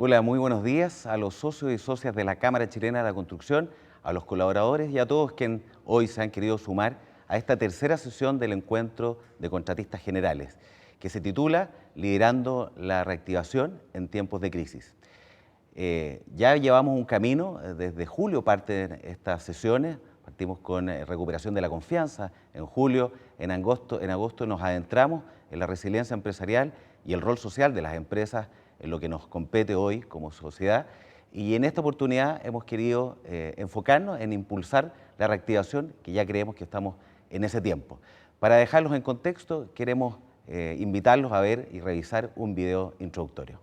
Hola, muy buenos días a los socios y socias de la Cámara Chilena de la Construcción, a los colaboradores y a todos quienes hoy se han querido sumar a esta tercera sesión del encuentro de contratistas generales, que se titula Liderando la reactivación en tiempos de crisis. Ya llevamos un camino, desde julio parten estas sesiones, partimos con recuperación de la confianza, en julio, en agosto nos adentramos en la resiliencia empresarial y el rol social de las empresas en lo que nos compete hoy como sociedad, y en esta oportunidad hemos querido enfocarnos en impulsar la reactivación, que ya creemos que estamos en ese tiempo. Para dejarlos en contexto, queremos invitarlos a ver y revisar un video introductorio.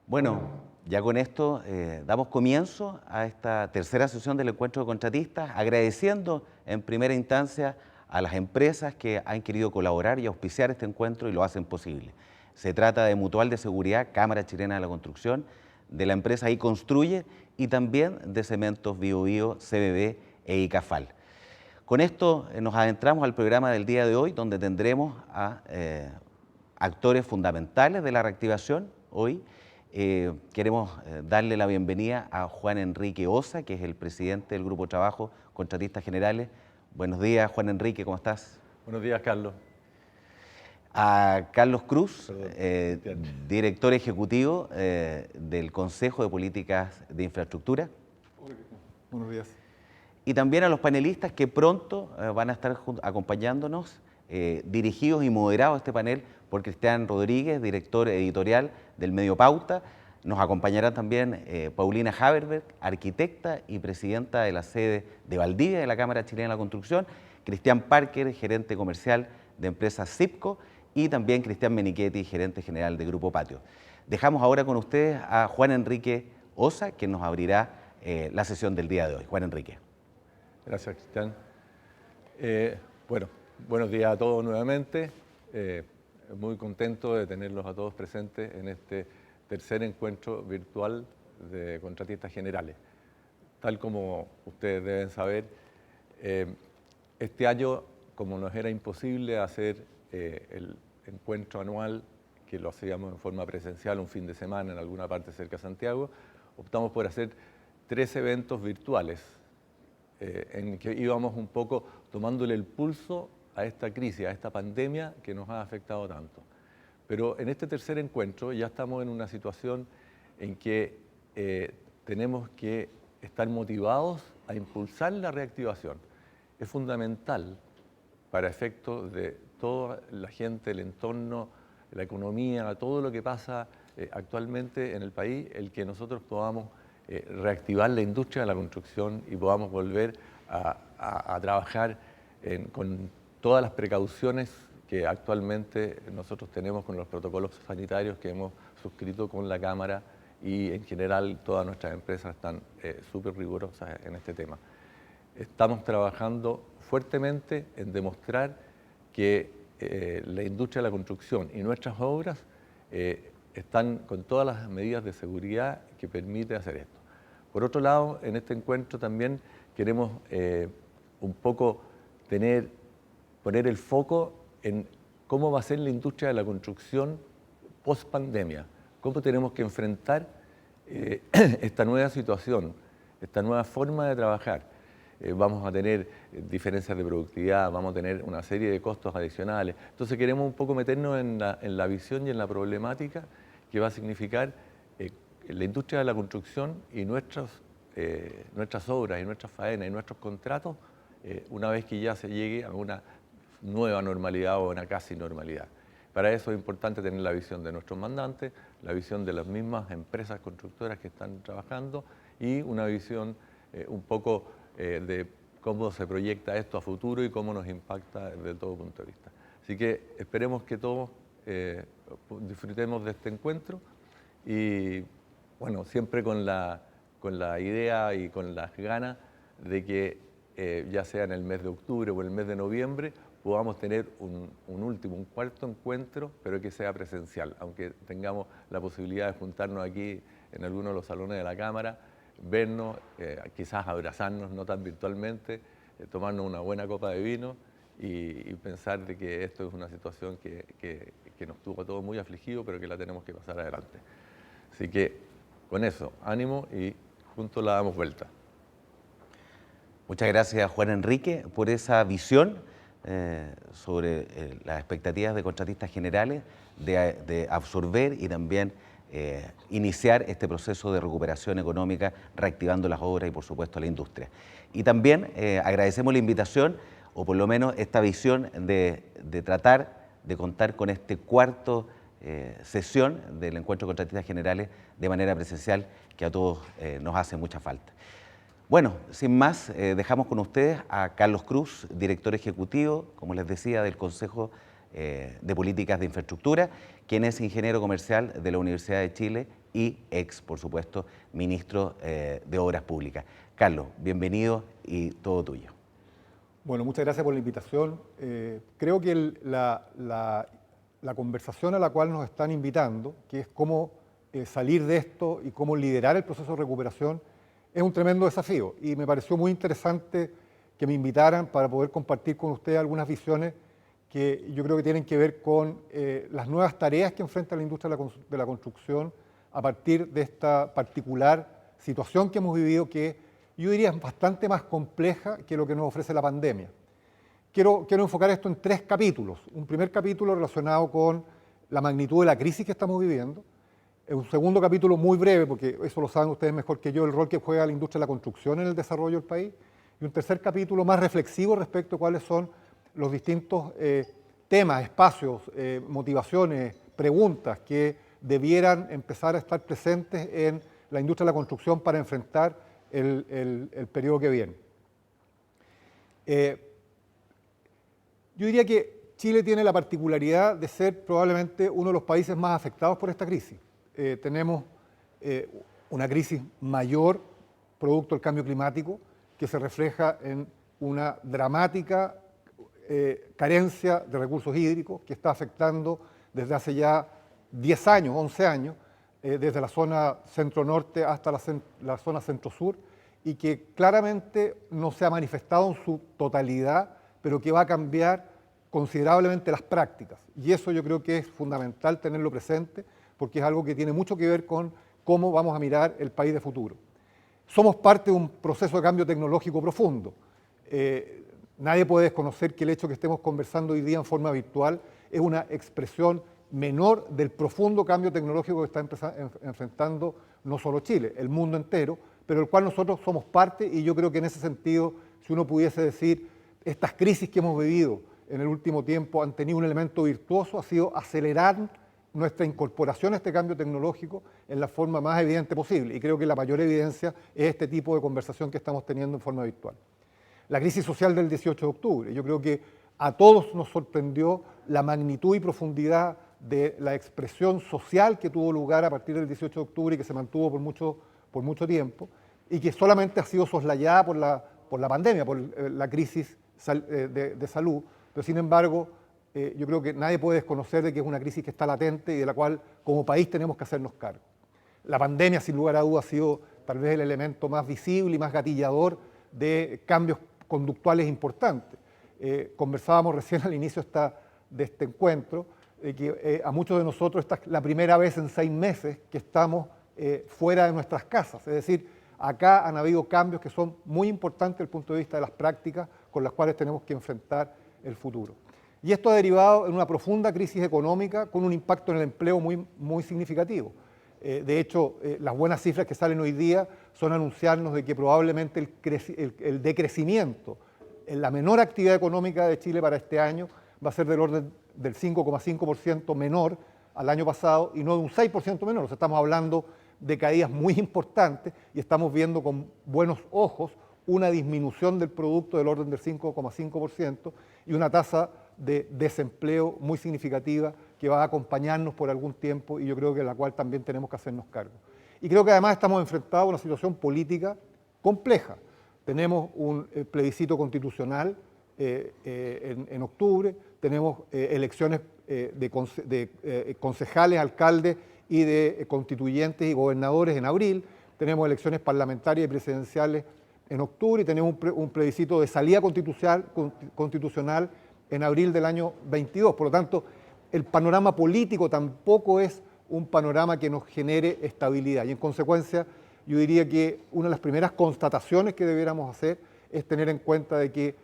Bueno, ya con esto damos comienzo a esta tercera sesión del encuentro de contratistas, agradeciendo en primera instancia a las empresas que han querido colaborar y auspiciar este encuentro y lo hacen posible. Se trata de Mutual de Seguridad, Cámara Chilena de la Construcción, de la empresa iConstruye y también de Cementos Bio Bio, CBB e ICAFAL. Con esto nos adentramos al programa del día de hoy, donde tendremos a actores fundamentales de la reactivación hoy. Queremos darle la bienvenida a Juan Enrique Osa, que es el presidente del Grupo de Trabajo Contratistas Generales. Buenos días, Juan Enrique, ¿cómo estás? Buenos días, Carlos. A Carlos Cruz, director ejecutivo del Consejo de Políticas de Infraestructura. Buenos días. Y también a los panelistas que pronto van a estar acompañándonos, dirigidos y moderados este panel por Cristian Rodríguez, director editorial del medio Pauta. Nos acompañará también Paulina Haberberg, arquitecta y presidenta de la sede de Valdivia de la Cámara Chilena de la Construcción, Cristian Parker, gerente comercial de empresas CIPCO, y también Cristian Menichetti, gerente general de Grupo Patio. Dejamos ahora con ustedes a Juan Enrique Osa, que nos abrirá la sesión del día de hoy. Juan Enrique. Gracias, Cristian. Bueno, buenos días a todos nuevamente. Muy contento de tenerlos a todos presentes en este tercer encuentro virtual de contratistas generales. Tal como ustedes deben saber, este año, como nos era imposible hacer el encuentro anual, que lo hacíamos en forma presencial un fin de semana en alguna parte cerca de Santiago, optamos por hacer 3 eventos virtuales en que íbamos un poco tomándole el pulso a esta crisis, a esta pandemia que nos ha afectado tanto. Pero en este tercer encuentro ya estamos en una situación en que tenemos que estar motivados a impulsar la reactivación. Es fundamental para efectos de toda la gente, el entorno, la economía, todo lo que pasa actualmente en el país, el que nosotros podamos reactivar la industria de la construcción y podamos volver a trabajar con todas las precauciones que actualmente nosotros tenemos con los protocolos sanitarios que hemos suscrito con la Cámara, y en general todas nuestras empresas están súper rigurosas en este tema. Estamos trabajando fuertemente en demostrar que la industria de la construcción y nuestras obras están con todas las medidas de seguridad que permite hacer esto. Por otro lado, en este encuentro también queremos un poco poner el foco en cómo va a ser la industria de la construcción post pandemia, cómo tenemos que enfrentar esta nueva situación, esta nueva forma de trabajar. Vamos a tener diferencias de productividad, vamos a tener una serie de costos adicionales. Entonces queremos un poco meternos en la visión y en la problemática que va a significar la industria de la construcción y nuestras obras y nuestras faenas y nuestros contratos una vez que ya se llegue a una nueva normalidad o una casi normalidad. Para eso es importante tener la visión de nuestros mandantes, la visión de las mismas empresas constructoras que están trabajando y una visión un poco de cómo se proyecta esto a futuro y cómo nos impacta desde todo punto de vista. Así que esperemos que todos disfrutemos de este encuentro y bueno, siempre con la idea y con las ganas de que ya sea en el mes de octubre o en el mes de noviembre podamos tener un cuarto encuentro, pero que sea presencial, aunque tengamos la posibilidad de juntarnos aquí en alguno de los salones de la Cámara, vernos, quizás abrazarnos, no tan virtualmente, tomarnos una buena copa de vino y pensar de que esto es una situación que nos tuvo a todos muy afligidos, pero que la tenemos que pasar adelante. Así que con eso, ánimo y juntos la damos vuelta. Muchas gracias, Juan Enrique, por esa visión sobre las expectativas de contratistas generales de absorber y también iniciar este proceso de recuperación económica, reactivando las obras y, por supuesto, la industria. Y también agradecemos la invitación, o por lo menos esta visión de tratar de contar con este cuarto sesión del encuentro de contratistas generales de manera presencial, que a todos nos hace mucha falta. Bueno, sin más, dejamos con ustedes a Carlos Cruz, director ejecutivo, como les decía, del Consejo de Políticas de Infraestructura, quien es ingeniero comercial de la Universidad de Chile y por supuesto, ministro de Obras Públicas. Carlos, bienvenido y todo tuyo. Bueno, muchas gracias por la invitación. Creo que la conversación a la cual nos están invitando, que es cómo salir de esto y cómo liderar el proceso de recuperación, es un tremendo desafío y me pareció muy interesante que me invitaran para poder compartir con ustedes algunas visiones que yo creo que tienen que ver con las nuevas tareas que enfrenta la industria de la construcción a partir de esta particular situación que hemos vivido, que yo diría es bastante más compleja que lo que nos ofrece la pandemia. Quiero enfocar esto en 3 capítulos. Un primer capítulo relacionado con la magnitud de la crisis que estamos viviendo. Un segundo capítulo muy breve, porque eso lo saben ustedes mejor que yo, el rol que juega la industria de la construcción en el desarrollo del país. Y un tercer capítulo más reflexivo respecto a cuáles son los distintos temas, espacios, motivaciones, preguntas que debieran empezar a estar presentes en la industria de la construcción para enfrentar el periodo que viene. Yo diría que Chile tiene la particularidad de ser probablemente uno de los países más afectados por esta crisis. Tenemos una crisis mayor producto del cambio climático que se refleja en una dramática carencia de recursos hídricos que está afectando desde hace ya 10 años, 11 años, desde la zona centro-norte hasta la zona centro-sur y que claramente no se ha manifestado en su totalidad, pero que va a cambiar considerablemente las prácticas. Y eso yo creo que es fundamental tenerlo presente, porque es algo que tiene mucho que ver con cómo vamos a mirar el país de futuro. Somos parte de un proceso de cambio tecnológico profundo. Nadie puede desconocer que el hecho que estemos conversando hoy día en forma virtual es una expresión menor del profundo cambio tecnológico que está enfrentando no solo Chile, el mundo entero, pero del cual nosotros somos parte, y yo creo que en ese sentido, si uno pudiese decir, estas crisis que hemos vivido en el último tiempo han tenido un elemento virtuoso, ha sido acelerar nuestra incorporación a este cambio tecnológico en la forma más evidente posible. Y creo que la mayor evidencia es este tipo de conversación que estamos teniendo en forma virtual. La crisis social del 18 de octubre. Yo creo que A todos nos sorprendió la magnitud y profundidad de la expresión social que tuvo lugar a partir del 18 de octubre y que se mantuvo por mucho tiempo y que solamente ha sido soslayada por la pandemia, por la crisis de salud, pero sin embargo yo creo que nadie puede desconocer de que es una crisis que está latente y de la cual como país tenemos que hacernos cargo. La pandemia, sin lugar a dudas, ha sido tal vez el elemento más visible y más gatillador de cambios conductuales importantes. Conversábamos recién al inicio de este encuentro que a muchos de nosotros esta es la primera vez en 6 meses que estamos fuera de nuestras casas. Es decir, acá han habido cambios que son muy importantes desde el punto de vista de las prácticas con las cuales tenemos que enfrentar el futuro. Y esto ha derivado en una profunda crisis económica con un impacto en el empleo muy significativo. De hecho, las buenas cifras que salen hoy día son anunciarnos de que probablemente el decrecimiento en la menor actividad económica de Chile para este año va a ser del orden del 5,5% menor al año pasado y no de un 6% menor. O sea, estamos hablando de caídas muy importantes y estamos viendo con buenos ojos una disminución del producto del orden del 5,5% y una tasa de desempleo muy significativa que va a acompañarnos por algún tiempo y yo creo que la cual también tenemos que hacernos cargo. Y creo que además estamos enfrentados a una situación política compleja. Tenemos un plebiscito constitucional en octubre, tenemos elecciones de concejales, alcaldes y de constituyentes y gobernadores en abril, tenemos elecciones parlamentarias y presidenciales en octubre y tenemos un plebiscito de salida constitucional en abril del año 22. Por lo tanto, el panorama político tampoco es un panorama que nos genere estabilidad y en consecuencia yo diría que una de las primeras constataciones que debiéramos hacer es tener en cuenta de que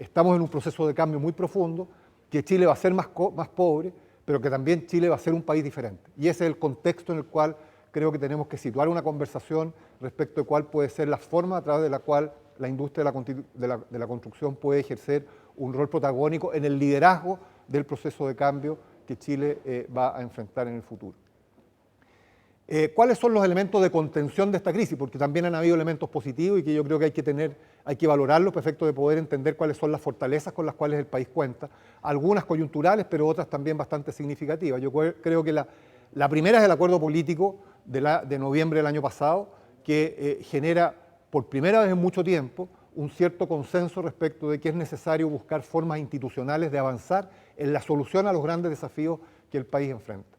estamos en un proceso de cambio muy profundo, que Chile va a ser más pobre, pero que también Chile va a ser un país diferente. Y ese es el contexto en el cual creo que tenemos que situar una conversación respecto de cuál puede ser la forma a través de la cual la industria de la construcción puede ejercer un rol protagónico en el liderazgo del proceso de cambio que Chile va a enfrentar en el futuro. ¿Cuáles son los elementos de contención de esta crisis? Porque también han habido elementos positivos y que yo creo que hay que valorarlos para efecto de poder entender cuáles son las fortalezas con las cuales el país cuenta. Algunas coyunturales, pero otras también bastante significativas. Yo creo que la primera es el acuerdo político de noviembre del año pasado, que genera por primera vez en mucho tiempo un cierto consenso respecto de que es necesario buscar formas institucionales de avanzar en la solución a los grandes desafíos que el país enfrenta.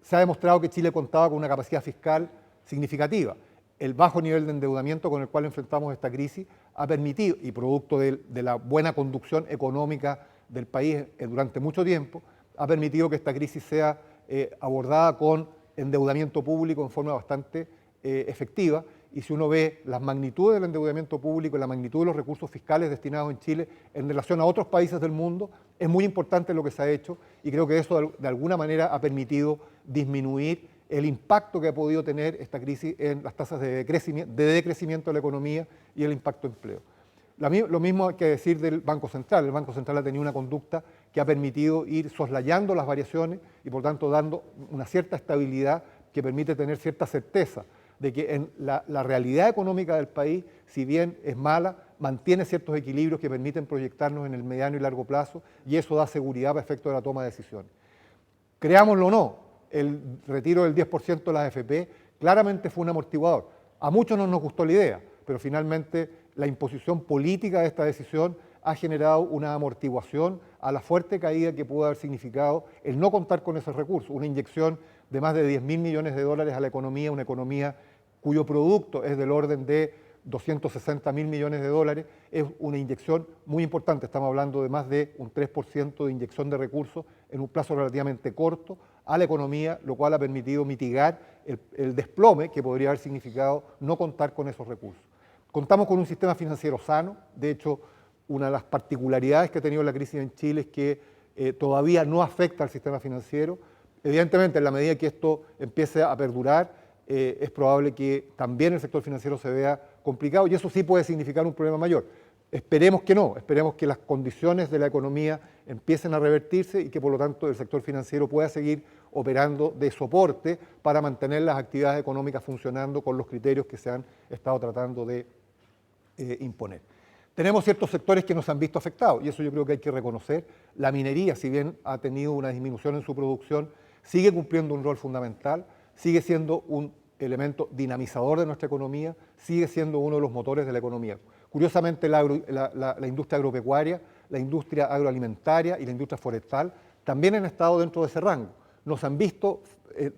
Se ha demostrado que Chile contaba con una capacidad fiscal significativa. El bajo nivel de endeudamiento con el cual enfrentamos esta crisis ha permitido, y producto de la buena conducción económica del país durante mucho tiempo, ha permitido que esta crisis sea abordada con endeudamiento público en forma bastante efectiva. Y si uno ve las magnitudes del endeudamiento público y la magnitud de los recursos fiscales destinados en Chile en relación a otros países del mundo, es muy importante lo que se ha hecho y creo que eso de alguna manera ha permitido disminuir el impacto que ha podido tener esta crisis en las tasas de decrecimiento de la economía y el impacto de empleo. Lo mismo hay que decir del Banco Central. El Banco Central ha tenido una conducta que ha permitido ir soslayando las variaciones y por tanto dando una cierta estabilidad que permite tener cierta certeza de que en la realidad económica del país, si bien es mala, mantiene ciertos equilibrios que permiten proyectarnos en el mediano y largo plazo y eso da seguridad para efecto de la toma de decisiones. Creámoslo o no, el retiro del 10% de las AFP claramente fue un amortiguador. A muchos no nos gustó la idea, pero finalmente la imposición política de esta decisión ha generado una amortiguación a la fuerte caída que pudo haber significado el no contar con esos recursos, una inyección de más de 10.000 millones de dólares a la economía, una economía cuyo producto es del orden de 260.000 millones de dólares, es una inyección muy importante. Estamos hablando de más de un 3% de inyección de recursos en un plazo relativamente corto a la economía, lo cual ha permitido mitigar el desplome que podría haber significado no contar con esos recursos. Contamos con un sistema financiero sano. De hecho, una de las particularidades que ha tenido la crisis en Chile es que todavía no afecta al sistema financiero. Evidentemente, en la medida que esto empiece a perdurar, es probable que también el sector financiero se vea complicado y eso sí puede significar un problema mayor. Esperemos que no, esperemos que las condiciones de la economía empiecen a revertirse y que por lo tanto el sector financiero pueda seguir operando de soporte para mantener las actividades económicas funcionando con los criterios que se han estado tratando de imponer. Tenemos ciertos sectores que nos han visto afectados y eso yo creo que hay que reconocer. La minería, si bien ha tenido una disminución en su producción, sigue cumpliendo un rol fundamental, sigue siendo un elemento dinamizador de nuestra economía, sigue siendo uno de los motores de la economía. Curiosamente, la industria agropecuaria, la industria agroalimentaria y la industria forestal también han estado dentro de ese rango. Nos han visto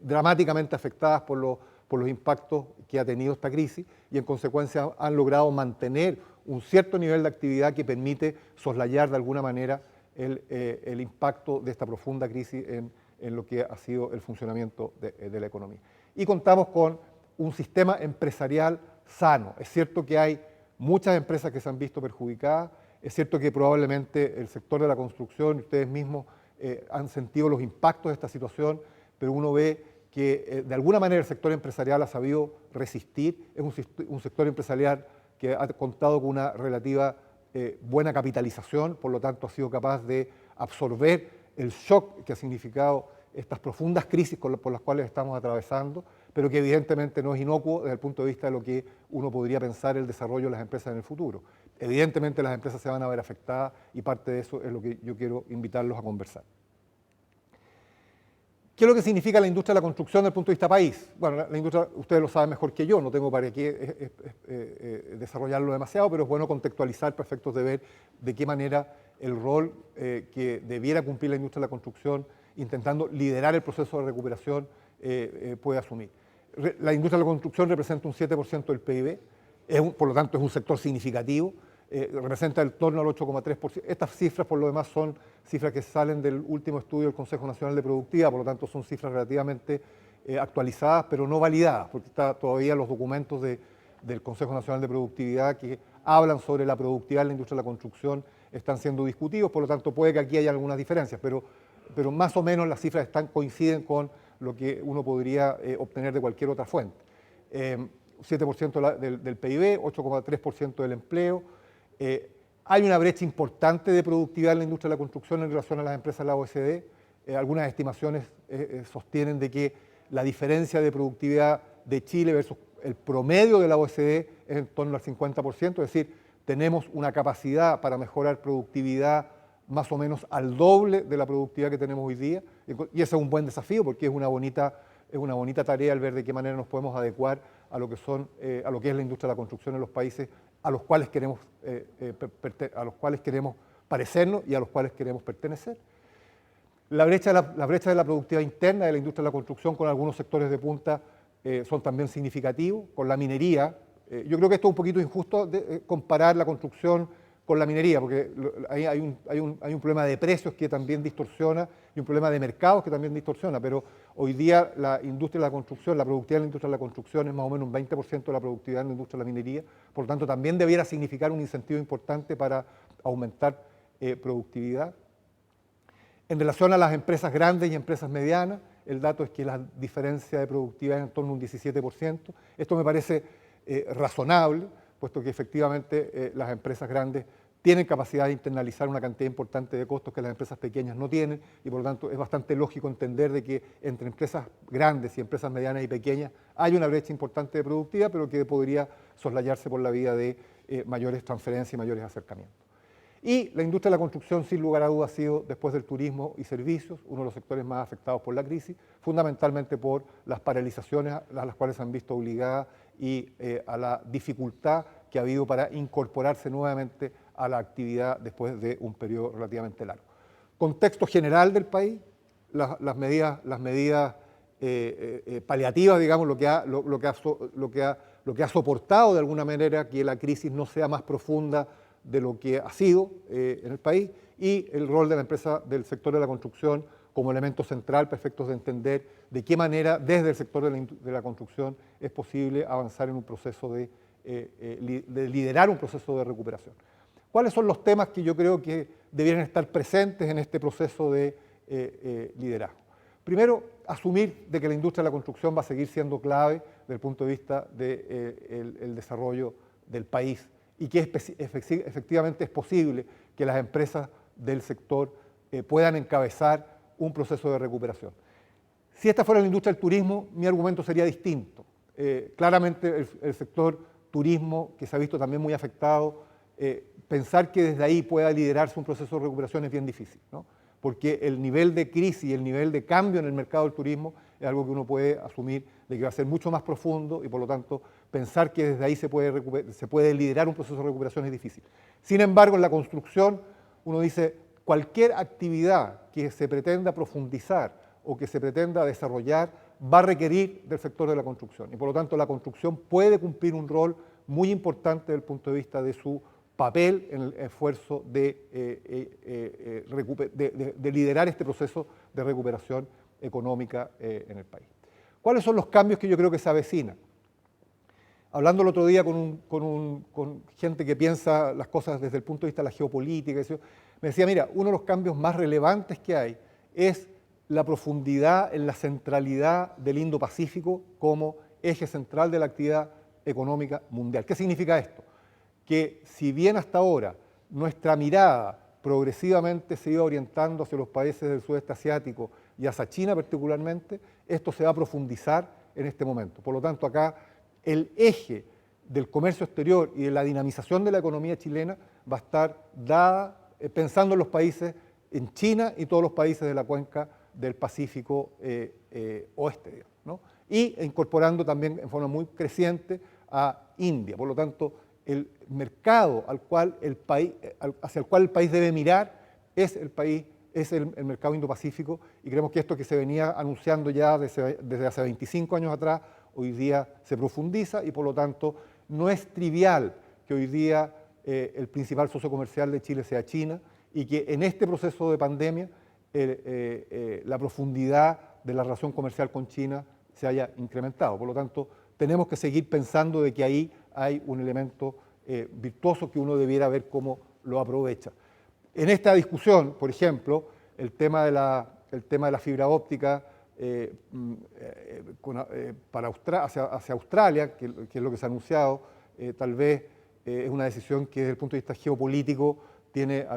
dramáticamente afectadas por los impactos que ha tenido esta crisis y en consecuencia han logrado mantener un cierto nivel de actividad que permite soslayar de alguna manera el impacto de esta profunda crisis en lo que ha sido el funcionamiento de la economía. Y contamos con un sistema empresarial sano. Es cierto que hay muchas empresas que se han visto perjudicadas, es cierto que probablemente el sector de la construcción, ustedes mismos han sentido los impactos de esta situación, pero uno ve que de alguna manera el sector empresarial ha sabido resistir, es un sector empresarial que ha contado con una relativa buena capitalización, por lo tanto ha sido capaz de absorber el shock que ha significado estas profundas crisis por las cuales estamos atravesando, pero que evidentemente no es inocuo desde el punto de vista de lo que uno podría pensar el desarrollo de las empresas en el futuro. Evidentemente las empresas se van a ver afectadas y parte de eso es lo que yo quiero invitarlos a conversar. ¿Qué es lo que significa la industria de la construcción desde el punto de vista país? Bueno, la industria, ustedes lo saben mejor que yo, no tengo para qué desarrollarlo demasiado, pero es bueno contextualizar para efectos de ver de qué manera el rol que debiera cumplir la industria de la construcción, intentando liderar el proceso de recuperación, puede asumir. La industria de la construcción representa un 7% del PIB, por lo tanto es un sector significativo, representa el torno al 8,3%. Estas cifras, por lo demás, son cifras que salen del último estudio del Consejo Nacional de Productividad, por lo tanto son cifras relativamente actualizadas, pero no validadas, porque todavía los documentos del Consejo Nacional de Productividad que hablan sobre la productividad en la industria de la construcción están siendo discutidos, por lo tanto puede que aquí haya algunas diferencias, pero más o menos las cifras coinciden con lo que uno podría obtener de cualquier otra fuente. 7% del PIB, 8,3% del empleo. Hay una brecha importante de productividad en la industria de la construcción en relación a las empresas de la OECD. Algunas estimaciones sostienen de que la diferencia de productividad de Chile versus el promedio de la OECD es en torno al 50%, es decir, tenemos una capacidad para mejorar productividad más o menos al doble de la productividad que tenemos hoy día, y ese es un buen desafío porque es una bonita tarea el ver de qué manera nos podemos adecuar a lo que es la industria de la construcción en los países a los cuales queremos parecernos y a los cuales queremos pertenecer. La brecha de la productividad interna de la industria de la construcción con algunos sectores de punta son también significativos. Con la minería, yo creo que esto es un poquito injusto comparar la construcción con la minería, porque hay un problema de precios que también distorsiona y un problema de mercados que también distorsiona, pero hoy día la industria de la construcción, la productividad de la industria de la construcción es más o menos un 20% de la productividad de la industria de la minería, por lo tanto también debiera significar un incentivo importante para aumentar productividad. En relación a las empresas grandes y empresas medianas, el dato es que la diferencia de productividad es en torno a un 17%. Esto me parece razonable, puesto que efectivamente las empresas grandes tienen capacidad de internalizar una cantidad importante de costos que las empresas pequeñas no tienen y por lo tanto es bastante lógico entender de que entre empresas grandes y empresas medianas y pequeñas hay una brecha importante de productividad, pero que podría soslayarse por la vía de mayores transferencias y mayores acercamientos. Y la industria de la construcción, sin lugar a dudas, ha sido, después del turismo y servicios, uno de los sectores más afectados por la crisis, fundamentalmente por las paralizaciones a las cuales se han visto obligadas y a la dificultad que ha habido para incorporarse nuevamente a la actividad después de un periodo relativamente largo. Contexto general del país, las medidas paliativas, digamos, lo que ha soportado de alguna manera que la crisis no sea más profunda de lo que ha sido en el país, y el rol de la empresa del sector de la construcción como elemento central para efectos de entender de qué manera desde el sector de la construcción es posible avanzar en un proceso de liderar un proceso de recuperación. ¿Cuáles son los temas que yo creo que debieran estar presentes en este proceso de liderazgo? Primero, asumir de que la industria de la construcción va a seguir siendo clave desde el punto de vista del desarrollo del país y que efectivamente es posible que las empresas del sector puedan encabezar un proceso de recuperación. Si esta fuera la industria del turismo, mi argumento sería distinto. Claramente el sector turismo, que se ha visto también muy afectado pensar que desde ahí pueda liderarse un proceso de recuperación es bien difícil, ¿no? Porque el nivel de crisis y el nivel de cambio en el mercado del turismo es algo que uno puede asumir de que va a ser mucho más profundo y por lo tanto pensar que desde ahí se puede liderar un proceso de recuperación es difícil. Sin embargo, en la construcción uno dice cualquier actividad que se pretenda profundizar o que se pretenda desarrollar va a requerir del sector de la construcción y por lo tanto la construcción puede cumplir un rol muy importante desde el punto de vista de su papel en el esfuerzo de liderar este proceso de recuperación económica en el país. ¿Cuáles son los cambios que yo creo que se avecinan? Hablando el otro día con gente que piensa las cosas desde el punto de vista de la geopolítica, me decía, mira, uno de los cambios más relevantes que hay es la profundidad en la centralidad del Indo-Pacífico como eje central de la actividad económica mundial. ¿Qué significa esto? Que si bien hasta ahora nuestra mirada progresivamente se iba orientando hacia los países del sudeste asiático y hacia China particularmente, esto se va a profundizar en este momento. Por lo tanto, acá el eje del comercio exterior y de la dinamización de la economía chilena va a estar dada pensando en los países, en China y todos los países de la cuenca del Pacífico oeste, ¿no? Y incorporando también en forma muy creciente a India. Por lo tanto, el mercado hacia el cual el país debe mirar es el mercado Indo-Pacífico y creemos que esto que se venía anunciando ya desde hace 25 años atrás, hoy día se profundiza y por lo tanto no es trivial que hoy día el principal socio comercial de Chile sea China y que en este proceso de pandemia la profundidad de la relación comercial con China se haya incrementado. Por lo tanto, tenemos que seguir pensando de que ahí hay un elemento virtuoso que uno debiera ver cómo lo aprovecha. En esta discusión, por ejemplo, el tema de la fibra óptica hacia Australia, que es lo que se ha anunciado, tal vez es una decisión que desde el punto de vista geopolítico genera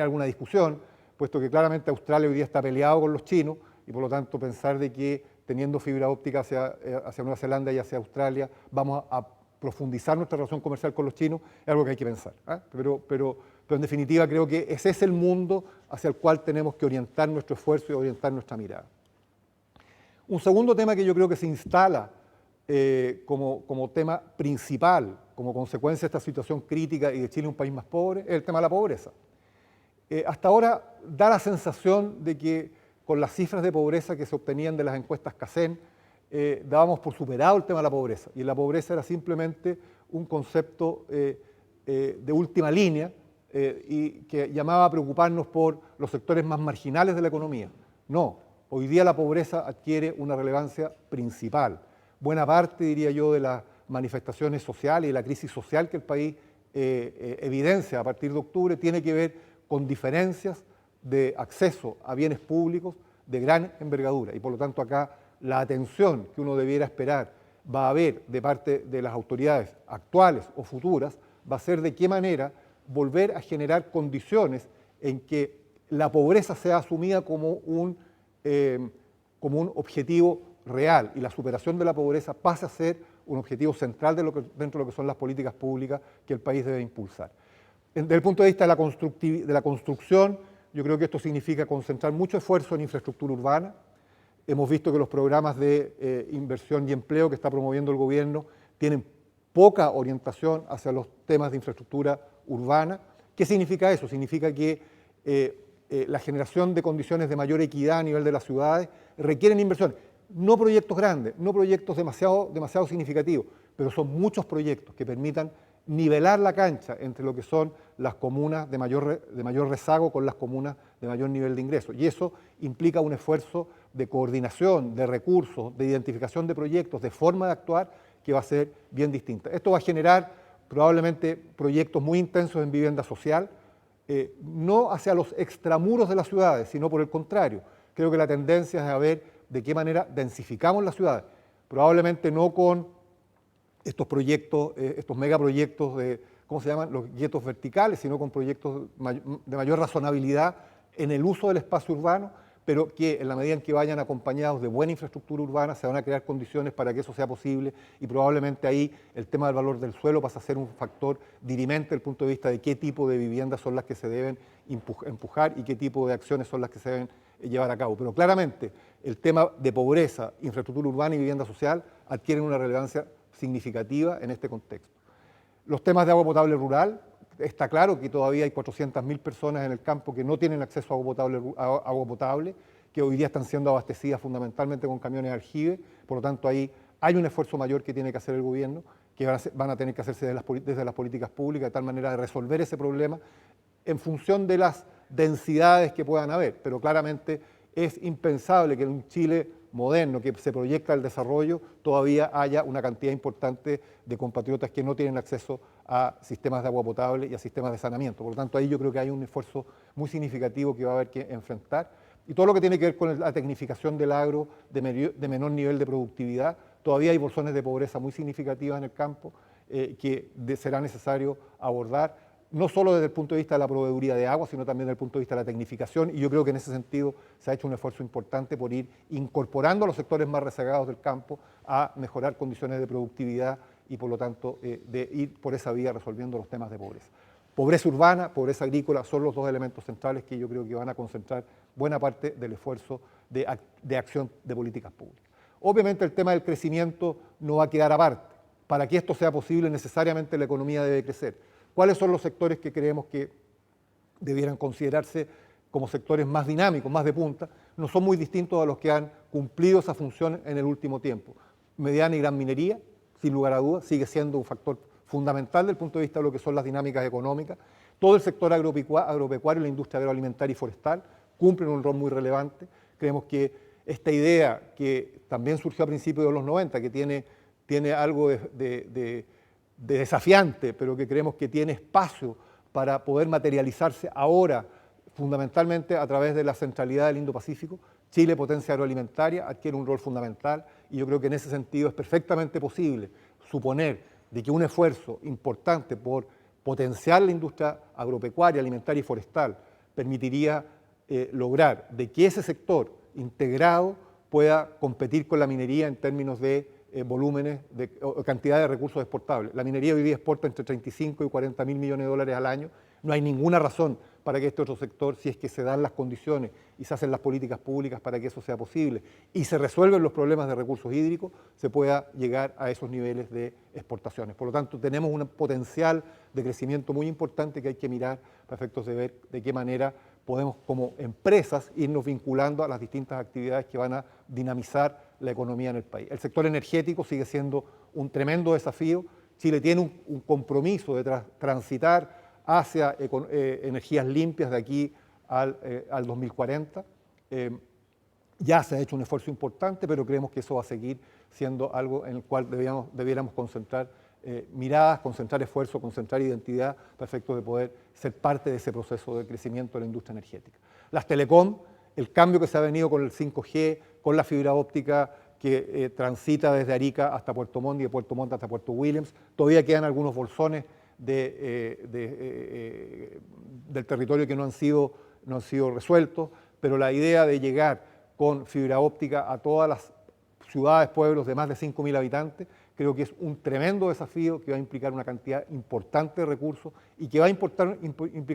alguna discusión, puesto que claramente Australia hoy día está peleado con los chinos y por lo tanto pensar de que teniendo fibra óptica hacia Nueva Zelanda y hacia Australia vamos a profundizar nuestra relación comercial con los chinos es algo que hay que pensar, ¿eh? Pero en definitiva creo que ese es el mundo hacia el cual tenemos que orientar nuestro esfuerzo y orientar nuestra mirada. Un segundo tema que yo creo que se instala como tema principal, como consecuencia de esta situación crítica y de Chile un país más pobre, es el tema de la pobreza. Hasta ahora da la sensación de que con las cifras de pobreza que se obtenían de las encuestas CACEN, dábamos por superado el tema de la pobreza. Y la pobreza era simplemente un concepto de última línea y que llamaba a preocuparnos por los sectores más marginales de la economía. No, hoy día la pobreza adquiere una relevancia principal. Buena parte, diría yo, de las manifestaciones sociales y la crisis social que el país evidencia a partir de octubre tiene que ver con diferencias de acceso a bienes públicos de gran envergadura y por lo tanto acá la atención que uno debiera esperar va a haber de parte de las autoridades actuales o futuras va a ser de qué manera volver a generar condiciones en que la pobreza sea asumida como un objetivo real y la superación de la pobreza pase a ser un objetivo central dentro de lo que son las políticas públicas que el país debe impulsar. Desde el punto de vista de la construcción, yo creo que esto significa concentrar mucho esfuerzo en infraestructura urbana. Hemos visto que los programas de inversión y empleo que está promoviendo el gobierno tienen poca orientación hacia los temas de infraestructura urbana. ¿Qué significa eso? Significa que la generación de condiciones de mayor equidad a nivel de las ciudades requieren inversión. No proyectos grandes, no proyectos demasiado significativos, pero son muchos proyectos que permitan nivelar la cancha entre lo que son las comunas de mayor rezago con las comunas de mayor nivel de ingreso. Y eso implica un esfuerzo de coordinación, de recursos, de identificación de proyectos, de forma de actuar que va a ser bien distinta. Esto va a generar probablemente proyectos muy intensos en vivienda social, no hacia los extramuros de las ciudades, sino por el contrario. Creo que la tendencia es a ver de qué manera densificamos las ciudades, probablemente no con estos proyectos, estos megaproyectos de, ¿cómo se llaman?, los guetos verticales, sino con proyectos de mayor razonabilidad en el uso del espacio urbano, pero que en la medida en que vayan acompañados de buena infraestructura urbana se van a crear condiciones para que eso sea posible y probablemente ahí el tema del valor del suelo pasa a ser un factor dirimente desde el punto de vista de qué tipo de viviendas son las que se deben empujar y qué tipo de acciones son las que se deben llevar a cabo. Pero claramente el tema de pobreza, infraestructura urbana y vivienda social adquieren una relevancia significativa en este contexto. Los temas de agua potable rural, está claro que todavía hay 400.000 personas en el campo que no tienen acceso a agua potable, que hoy día están siendo abastecidas fundamentalmente con camiones de aljibe, por lo tanto ahí hay un esfuerzo mayor que tiene que hacer el gobierno, que van a tener que hacerse desde las políticas públicas, de tal manera de resolver ese problema en función de las densidades que puedan haber, pero claramente es impensable que en un Chile moderno, que se proyecta el desarrollo, todavía haya una cantidad importante de compatriotas que no tienen acceso a sistemas de agua potable y a sistemas de saneamiento. Por lo tanto, ahí yo creo que hay un esfuerzo muy significativo que va a haber que enfrentar. Y todo lo que tiene que ver con la tecnificación del agro de menor nivel de productividad, todavía hay bolsones de pobreza muy significativas en el campo que será necesario abordar, no solo desde el punto de vista de la proveeduría de agua, sino también desde el punto de vista de la tecnificación, y yo creo que en ese sentido se ha hecho un esfuerzo importante por ir incorporando a los sectores más rezagados del campo a mejorar condiciones de productividad y por lo tanto de ir por esa vía resolviendo los temas de pobreza. Pobreza urbana, pobreza agrícola son los dos elementos centrales que yo creo que van a concentrar buena parte del esfuerzo de acción de políticas públicas. Obviamente el tema del crecimiento no va a quedar aparte. Para que esto sea posible necesariamente la economía debe crecer. ¿Cuáles son los sectores que creemos que debieran considerarse como sectores más dinámicos, más de punta? No son muy distintos a los que han cumplido esa función en el último tiempo. Mediana y gran minería, sin lugar a dudas, sigue siendo un factor fundamental desde el punto de vista de lo que son las dinámicas económicas. Todo el sector agropecuario, la industria agroalimentaria y forestal cumplen un rol muy relevante. Creemos que esta idea que también surgió a principios de los 90, que tiene algo de desafiante, pero que creemos que tiene espacio para poder materializarse ahora, fundamentalmente a través de la centralidad del Indo-Pacífico. Chile, potencia agroalimentaria, adquiere un rol fundamental y yo creo que en ese sentido es perfectamente posible suponer de que un esfuerzo importante por potenciar la industria agropecuaria, alimentaria y forestal permitiría lograr de que ese sector integrado pueda competir con la minería en términos de volúmenes, o cantidad de recursos exportables. La minería hoy día exporta entre 35 y 40 mil millones de dólares al año. No hay ninguna razón para que este otro sector, si es que se dan las condiciones y se hacen las políticas públicas para que eso sea posible y se resuelven los problemas de recursos hídricos, se pueda llegar a esos niveles de exportaciones. Por lo tanto, tenemos un potencial de crecimiento muy importante que hay que mirar para efectos de ver de qué manera podemos como empresas irnos vinculando a las distintas actividades que van a dinamizar la economía en el país. El sector energético sigue siendo un tremendo desafío. Chile tiene un compromiso de transitar hacia energías limpias de aquí al 2040. Ya se ha hecho un esfuerzo importante, pero creemos que eso va a seguir siendo algo en el cual debiéramos concentrar miradas, concentrar esfuerzo, concentrar identidad, para efectos de poder ser parte de ese proceso de crecimiento de la industria energética. Las telecom, el cambio que se ha venido con el 5G, con la fibra óptica que transita desde Arica hasta Puerto Montt y de Puerto Montt hasta Puerto Williams, todavía quedan algunos bolsones del territorio que no han sido resueltos, pero la idea de llegar con fibra óptica a todas las ciudades, pueblos de más de 5.000 habitantes, creo que es un tremendo desafío que va a implicar una cantidad importante de recursos y que va a implicar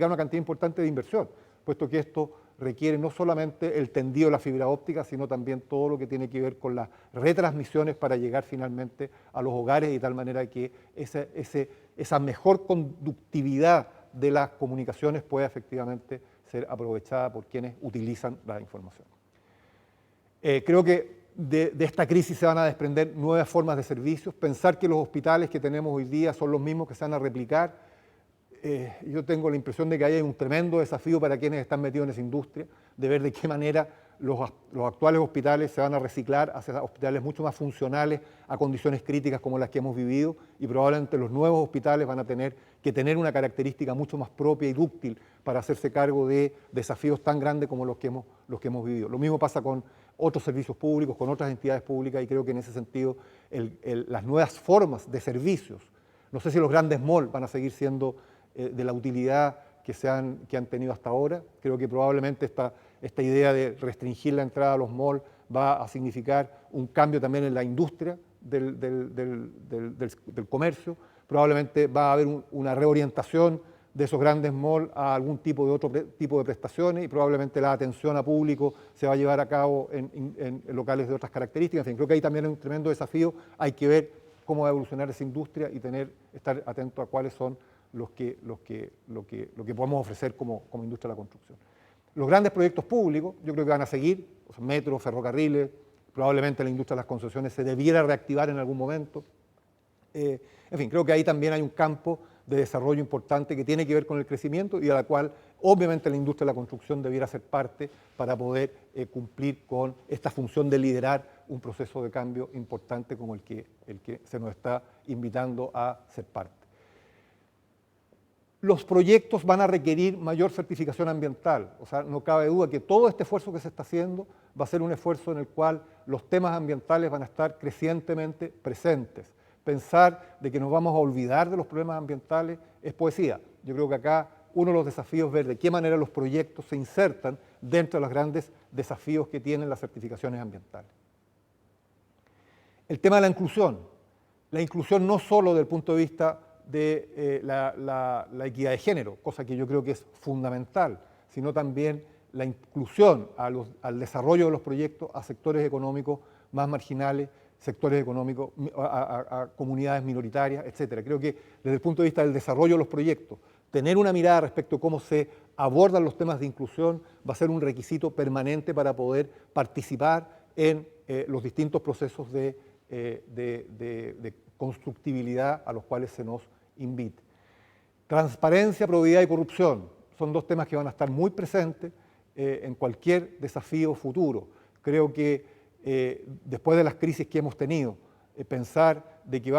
una cantidad importante de inversión, puesto que esto requiere no solamente el tendido de la fibra óptica, sino también todo lo que tiene que ver con las retransmisiones para llegar finalmente a los hogares, de tal manera que esa mejor conductividad de las comunicaciones pueda efectivamente ser aprovechada por quienes utilizan la información. Creo que de esta crisis se van a desprender nuevas formas de servicios. Pensar que los hospitales que tenemos hoy día son los mismos que se van a replicar. Yo tengo la impresión de que hay un tremendo desafío para quienes están metidos en esa industria, de ver de qué manera los actuales hospitales se van a reciclar hacia hospitales mucho más funcionales a condiciones críticas como las que hemos vivido, y probablemente los nuevos hospitales van a tener que tener una característica mucho más propia y dúctil para hacerse cargo de desafíos tan grandes como los que hemos vivido. Lo mismo pasa con otros servicios públicos, con otras entidades públicas, y creo que en ese sentido las nuevas formas de servicios, no sé si los grandes malls van a seguir siendo de la utilidad que han tenido hasta ahora. Creo que probablemente esta idea de restringir la entrada a los malls va a significar un cambio también en la industria del comercio. Probablemente va a haber una reorientación de esos grandes malls a algún tipo de otro tipo de prestaciones, y probablemente la atención a público se va a llevar a cabo en locales de otras características. En fin, creo que ahí también es un tremendo desafío. Hay que ver cómo va a evolucionar esa industria y estar atento a cuáles son lo que podemos ofrecer como industria de la construcción. Los grandes proyectos públicos yo creo que van a seguir, o sea, metros, ferrocarriles, probablemente la industria de las concesiones se debiera reactivar en algún momento. En fin, creo que ahí también hay un campo de desarrollo importante que tiene que ver con el crecimiento y a la cual obviamente la industria de la construcción debiera ser parte para poder cumplir con esta función de liderar un proceso de cambio importante como el que se nos está invitando a ser parte. Los proyectos van a requerir mayor certificación ambiental, o sea, no cabe duda que todo este esfuerzo que se está haciendo va a ser un esfuerzo en el cual los temas ambientales van a estar crecientemente presentes. Pensar de que nos vamos a olvidar de los problemas ambientales es poesía. Yo creo que acá uno de los desafíos es ver de qué manera los proyectos se insertan dentro de los grandes desafíos que tienen las certificaciones ambientales. El tema de la inclusión no solo desde el punto de vista de la equidad de género, cosa que yo creo que es fundamental, sino también la inclusión al desarrollo de los proyectos a sectores económicos más marginales, sectores económicos, a comunidades minoritarias, etc. Creo que desde el punto de vista del desarrollo de los proyectos, tener una mirada respecto a cómo se abordan los temas de inclusión va a ser un requisito permanente para poder participar en los distintos procesos de constructibilidad a los cuales se nos invite. Transparencia, probidad y corrupción son dos temas que van a estar muy presentes en cualquier desafío futuro. Creo que después de las crisis que hemos tenido, pensar de que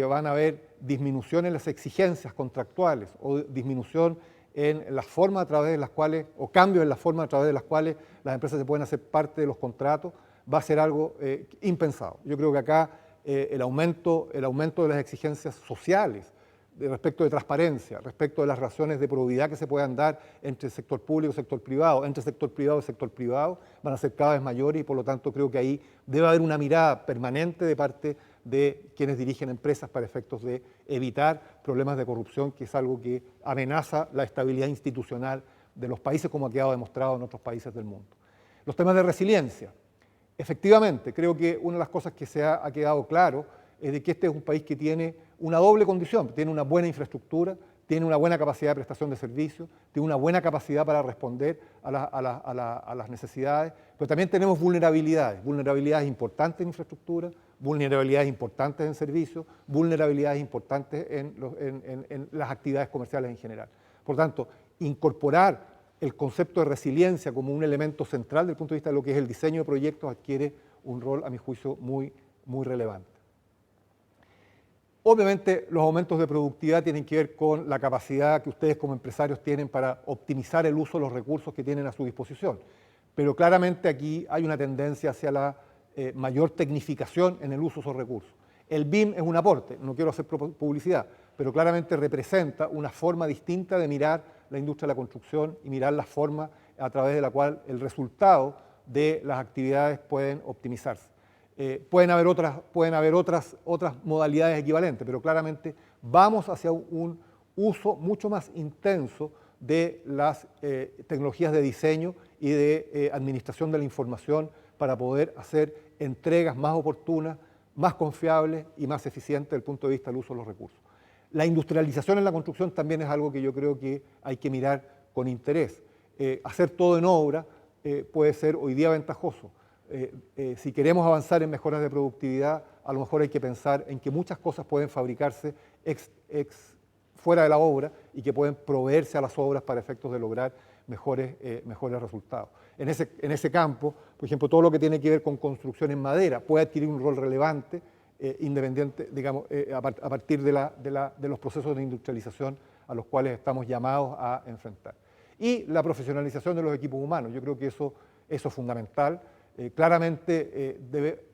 van a haber disminución en las exigencias contractuales o disminución en las formas a través de las cuales, o cambios en las formas a través de las cuales las empresas se pueden hacer parte de los contratos, va a ser algo impensado. Yo creo que acá el aumento de las exigencias sociales respecto de transparencia, respecto de las relaciones de probidad que se puedan dar entre el sector público y el sector privado, entre el sector privado y el sector privado, van a ser cada vez mayores y por lo tanto creo que ahí debe haber una mirada permanente de parte de quienes dirigen empresas para efectos de evitar problemas de corrupción, que es algo que amenaza la estabilidad institucional de los países, como ha quedado demostrado en otros países del mundo. Los temas de resiliencia. Efectivamente, creo que una de las cosas que ha quedado claro es de que este es un país que tiene una doble condición, tiene una buena infraestructura, tiene una buena capacidad de prestación de servicios, tiene una buena capacidad para responder a las necesidades, pero también tenemos vulnerabilidades importantes en infraestructura, vulnerabilidades importantes en servicios, vulnerabilidades importantes en las actividades comerciales en general. Por tanto, incorporar el concepto de resiliencia como un elemento central desde el punto de vista de lo que es el diseño de proyectos adquiere un rol, a mi juicio, muy relevante. Obviamente, los aumentos de productividad tienen que ver con la capacidad que ustedes como empresarios tienen para optimizar el uso de los recursos que tienen a su disposición. Pero claramente aquí hay una tendencia hacia la mayor tecnificación en el uso de esos recursos. El BIM es un aporte, no quiero hacer publicidad, pero claramente representa una forma distinta de mirar la industria de la construcción y mirar la forma a través de la cual el resultado de las actividades pueden optimizarse. Pueden haber otras modalidades equivalentes, pero claramente vamos hacia un uso mucho más intenso de las tecnologías de diseño y de administración de la información para poder hacer entregas más oportunas, más confiables y más eficientes desde el punto de vista del uso de los recursos. La industrialización en la construcción también es algo que yo creo que hay que mirar con interés. Hacer todo en obra puede ser hoy día ventajoso. Si queremos avanzar en mejoras de productividad, a lo mejor hay que pensar en que muchas cosas pueden fabricarse fuera de la obra y que pueden proveerse a las obras para efectos de lograr mejores resultados. En ese campo, por ejemplo, todo lo que tiene que ver con construcción en madera puede adquirir un rol relevante, independiente, digamos, a partir de los procesos de industrialización a los cuales estamos llamados a enfrentar. Y la profesionalización de los equipos humanos, yo creo que eso es fundamental. Claramente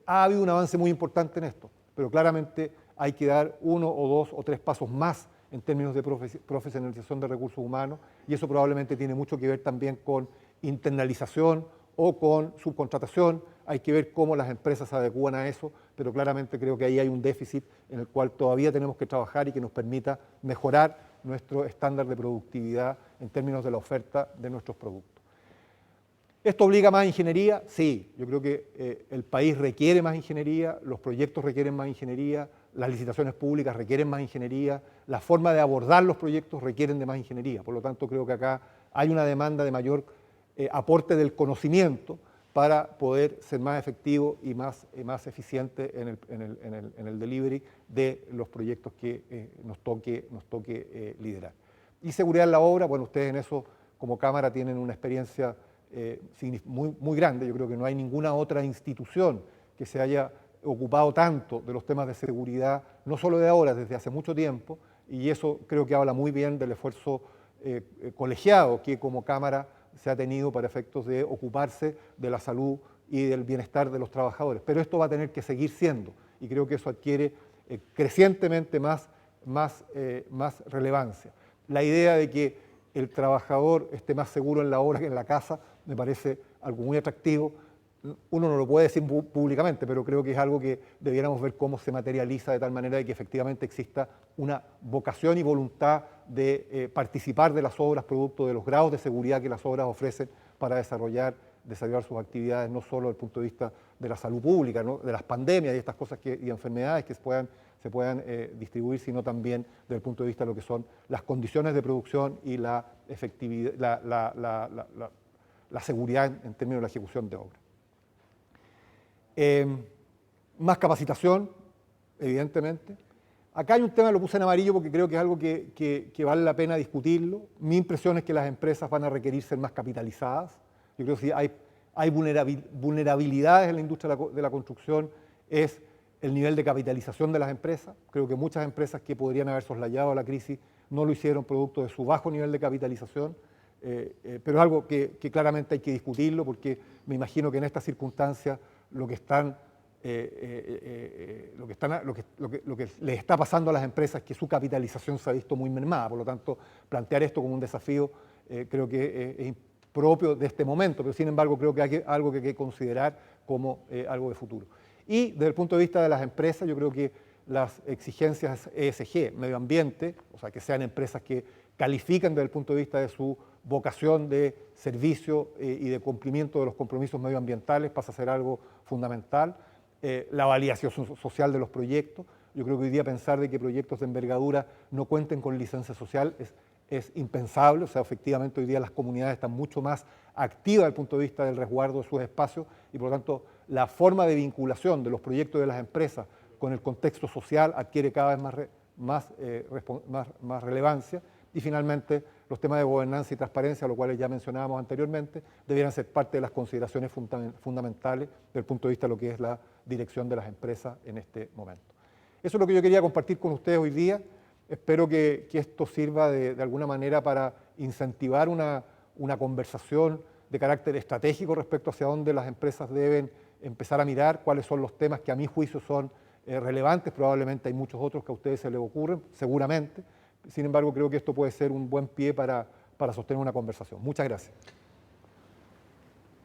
ha habido un avance muy importante en esto, pero claramente hay que dar 1 o 2 o 3 pasos más en términos de profesionalización de recursos humanos, y eso probablemente tiene mucho que ver también con internalización o con subcontratación. Hay que ver cómo las empresas se adecúan a eso, pero claramente creo que ahí hay un déficit en el cual todavía tenemos que trabajar y que nos permita mejorar nuestro estándar de productividad en términos de la oferta de nuestros productos. ¿Esto obliga a más ingeniería? Sí, yo creo que el país requiere más ingeniería, los proyectos requieren más ingeniería, las licitaciones públicas requieren más ingeniería, la forma de abordar los proyectos requieren de más ingeniería. Por lo tanto, creo que acá hay una demanda de mayor aporte del conocimiento para poder ser más efectivo y más eficiente en el delivery de los proyectos que nos toque liderar. Y seguridad en la obra, bueno, ustedes en eso como Cámara tienen una experiencia muy grande. Yo creo que no hay ninguna otra institución que se haya ocupado tanto de los temas de seguridad, no solo de ahora, desde hace mucho tiempo, y eso creo que habla muy bien del esfuerzo colegiado que como Cámara se ha tenido para efectos de ocuparse de la salud y del bienestar de los trabajadores. Pero esto va a tener que seguir siendo, y creo que eso adquiere crecientemente más relevancia. La idea de que el trabajador esté más seguro en la obra que en la casa me parece algo muy atractivo. Uno no lo puede decir públicamente, pero creo que es algo que debiéramos ver cómo se materializa de tal manera de que efectivamente exista una vocación y voluntad de participar de las obras producto de los grados de seguridad que las obras ofrecen para desarrollar sus actividades, no solo desde el punto de vista de la salud pública, ¿no?, de las pandemias y estas cosas y enfermedades que se puedan distribuir, sino también desde el punto de vista de lo que son las condiciones de producción y la efectividad, la seguridad en términos de la ejecución de obras. Más capacitación, evidentemente. Acá hay un tema, lo puse en amarillo porque creo que es algo que vale la pena discutirlo. Mi impresión es que las empresas van a requerir ser más capitalizadas. Yo creo que si hay vulnerabilidades en la industria de la construcción es el nivel de capitalización de las empresas. Creo que muchas empresas que podrían haber soslayado la crisis no lo hicieron producto de su bajo nivel de capitalización, pero es algo que claramente hay que discutirlo porque me imagino que en estas circunstancias lo que les está pasando a las empresas es que su capitalización se ha visto muy mermada. Por lo tanto, plantear esto como un desafío creo que es propio de este momento, pero sin embargo creo que hay algo que hay que considerar como algo de futuro. Y desde el punto de vista de las empresas, yo creo que las exigencias ESG, medio ambiente, o sea, que sean empresas que califican desde el punto de vista de su vocación de servicio y de cumplimiento de los compromisos medioambientales, pasa a ser algo fundamental. La validación social de los proyectos. Yo creo que hoy día pensar de que proyectos de envergadura no cuenten con licencia social es impensable. O sea, efectivamente hoy día las comunidades están mucho más activas desde el punto de vista del resguardo de sus espacios y por lo tanto la forma de vinculación de los proyectos de las empresas con el contexto social adquiere cada vez más relevancia. Y finalmente, los temas de gobernanza y transparencia, los cuales ya mencionábamos anteriormente, debieran ser parte de las consideraciones fundamentales desde el punto de vista de lo que es la dirección de las empresas en este momento. Eso es lo que yo quería compartir con ustedes hoy día. Espero que esto sirva de alguna manera para incentivar una conversación de carácter estratégico respecto hacia dónde las empresas deben empezar a mirar, cuáles son los temas que a mi juicio son relevantes. Probablemente hay muchos otros que a ustedes se les ocurren, seguramente. Sin embargo, creo que esto puede ser un buen pie para sostener una conversación. Muchas gracias.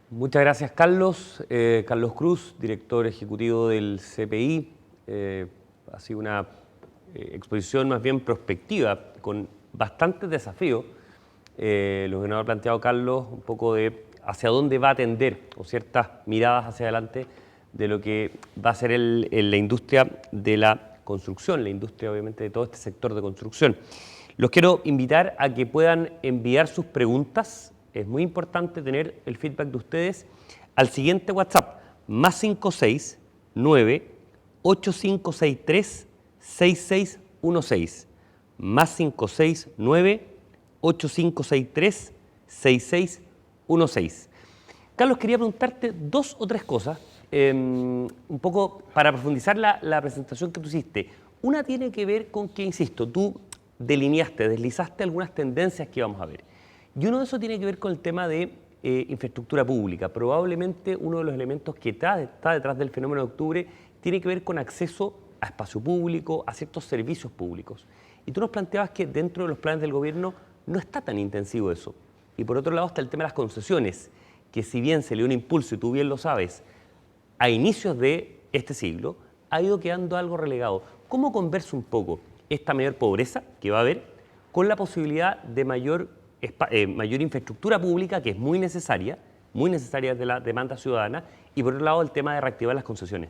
Muchas gracias, Carlos. Carlos Cruz, director ejecutivo del CPI. Ha sido una exposición más bien prospectiva, con bastantes desafíos. Lo que nos ha planteado Carlos, un poco de hacia dónde va a tender, o ciertas miradas hacia adelante de lo que va a ser la industria de la construcción, la industria obviamente de todo este sector de construcción. Los quiero invitar a que puedan enviar sus preguntas. Es muy importante tener el feedback de ustedes al siguiente WhatsApp, +56 9 8563 6616, +56 9 8563 6616. Carlos, quería preguntarte 2 o 3 cosas, un poco para profundizar la presentación que tú hiciste. Una tiene que ver con que, insisto, tú deslizaste algunas tendencias que vamos a ver. Y uno de esos tiene que ver con el tema de infraestructura pública. Probablemente uno de los elementos que está detrás del fenómeno de octubre tiene que ver con acceso a espacio público, a ciertos servicios públicos. Y tú nos planteabas que dentro de los planes del gobierno no está tan intensivo eso. Y por otro lado está el tema de las concesiones, que si bien se le dio un impulso, y tú bien lo sabes, a inicios de este siglo, ha ido quedando algo relegado. ¿Cómo conversa un poco esta mayor pobreza que va a haber con la posibilidad de mayor infraestructura pública, que es muy necesaria de la demanda ciudadana, y por otro lado el tema de reactivar las concesiones?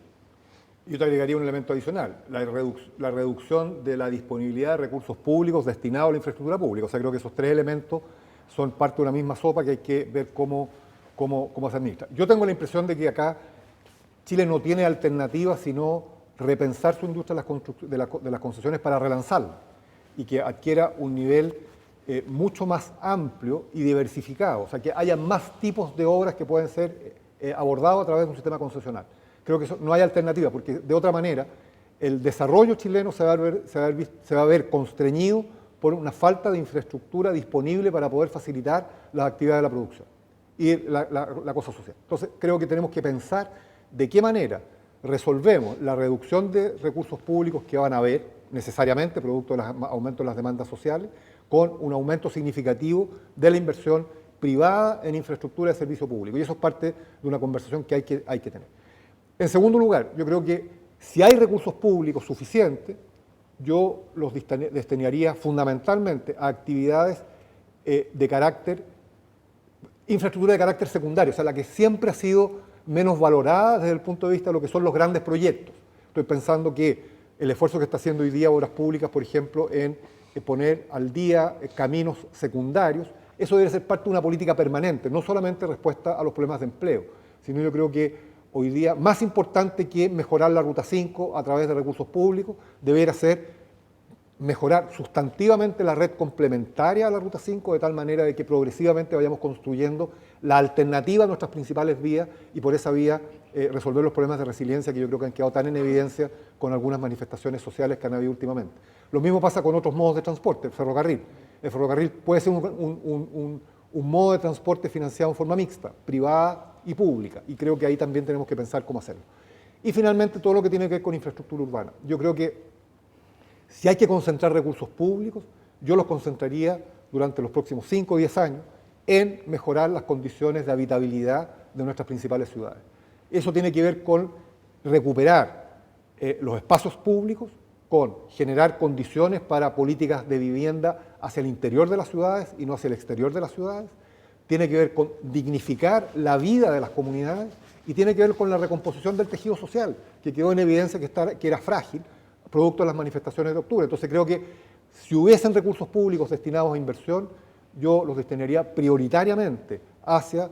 Yo te agregaría un elemento adicional, la reducción de la disponibilidad de recursos públicos destinados a la infraestructura pública. O sea, creo que esos tres elementos son parte de una misma sopa que hay que ver cómo se administra. Yo tengo la impresión de que acá Chile no tiene alternativa sino repensar su industria de las concesiones para relanzarla y que adquiera un nivel mucho más amplio y diversificado. O sea, que haya más tipos de obras que pueden ser abordados a través de un sistema concesional. Creo que eso no hay alternativa, porque de otra manera el desarrollo chileno se va a ver constreñido por una falta de infraestructura disponible para poder facilitar las actividades de la producción y la cosa social. Entonces, creo que tenemos que pensar de qué manera resolvemos la reducción de recursos públicos que van a haber necesariamente, producto del aumento de las demandas sociales, con un aumento significativo de la inversión privada en infraestructura de servicio público. Y eso es parte de una conversación que hay que tener. En segundo lugar, yo creo que si hay recursos públicos suficientes, yo los destinaría fundamentalmente a actividades infraestructura de carácter secundario, o sea, la que siempre ha sido menos valorada desde el punto de vista de lo que son los grandes proyectos. Estoy pensando que el esfuerzo que está haciendo hoy día Obras Públicas, por ejemplo, en poner al día caminos secundarios, eso debe ser parte de una política permanente, no solamente respuesta a los problemas de empleo, sino yo creo que hoy día, más importante que mejorar la Ruta 5 a través de recursos públicos, debería ser mejorar sustantivamente la red complementaria a la Ruta 5 de tal manera de que progresivamente vayamos construyendo la alternativa a nuestras principales vías y por esa vía resolver los problemas de resiliencia que yo creo que han quedado tan en evidencia con algunas manifestaciones sociales que han habido últimamente. Lo mismo pasa con otros modos de transporte, el ferrocarril. El ferrocarril puede ser un modo de transporte financiado en forma mixta, privada y pública, y creo que ahí también tenemos que pensar cómo hacerlo. Y finalmente todo lo que tiene que ver con infraestructura urbana. Yo creo que si hay que concentrar recursos públicos, yo los concentraría durante los próximos 5 o 10 años en mejorar las condiciones de habitabilidad de nuestras principales ciudades. Eso tiene que ver con recuperar los espacios públicos, con generar condiciones para políticas de vivienda hacia el interior de las ciudades y no hacia el exterior de las ciudades. Tiene que ver con dignificar la vida de las comunidades y tiene que ver con la recomposición del tejido social, que quedó en evidencia que era frágil, producto de las manifestaciones de octubre. Entonces creo que si hubiesen recursos públicos destinados a inversión, yo los destinaría prioritariamente hacia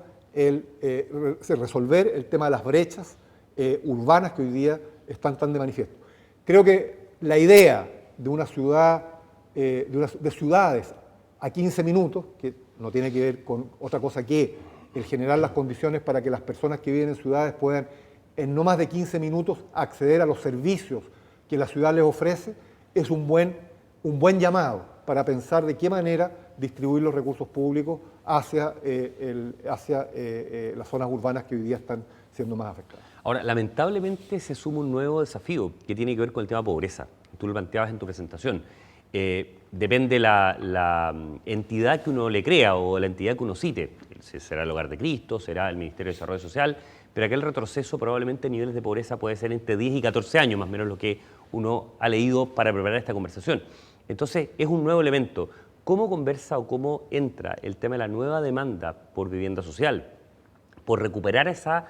resolver el tema de las brechas urbanas que hoy día están tan de manifiesto. Creo que la idea de una ciudad, de ciudades a 15 minutos, que no tiene que ver con otra cosa que el generar las condiciones para que las personas que viven en ciudades puedan en no más de 15 minutos acceder a los servicios que la ciudad les ofrece, es un buen llamado para pensar de qué manera distribuir los recursos públicos hacia las zonas urbanas que hoy día están siendo más afectadas. Ahora, lamentablemente se suma un nuevo desafío que tiene que ver con el tema pobreza. Tú lo planteabas en tu presentación. Depende la entidad que uno le crea o la entidad que uno cite. Será el Hogar de Cristo, será el Ministerio de Desarrollo Social, pero aquel retroceso probablemente en niveles de pobreza puede ser entre 10 y 14 años, más o menos lo que uno ha leído para preparar esta conversación. Entonces, es un nuevo elemento. ¿Cómo conversa o cómo entra el tema de la nueva demanda por vivienda social? Por recuperar esa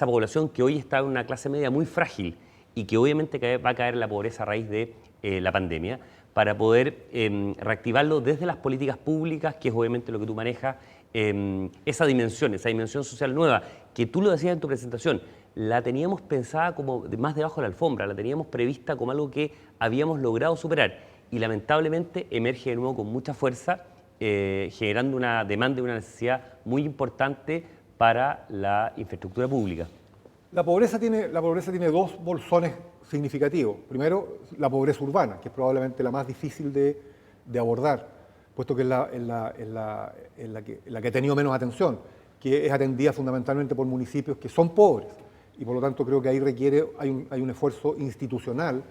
población que hoy está en una clase media muy frágil y que obviamente va a caer en la pobreza a raíz de la pandemia, para poder reactivarlo desde las políticas públicas, que es obviamente lo que tú manejas, esa dimensión social nueva, que tú lo decías en tu presentación, la teníamos pensada como más debajo de la alfombra, la teníamos prevista como algo que habíamos logrado superar y lamentablemente emerge de nuevo con mucha fuerza, generando una demanda y una necesidad muy importante para la infraestructura pública. La pobreza tiene dos bolsones significativos. Primero, la pobreza urbana, que es probablemente la más difícil de abordar, puesto que es la que ha tenido menos atención, que es atendida fundamentalmente por municipios que son pobres. Y por lo tanto creo que ahí hay un esfuerzo institucional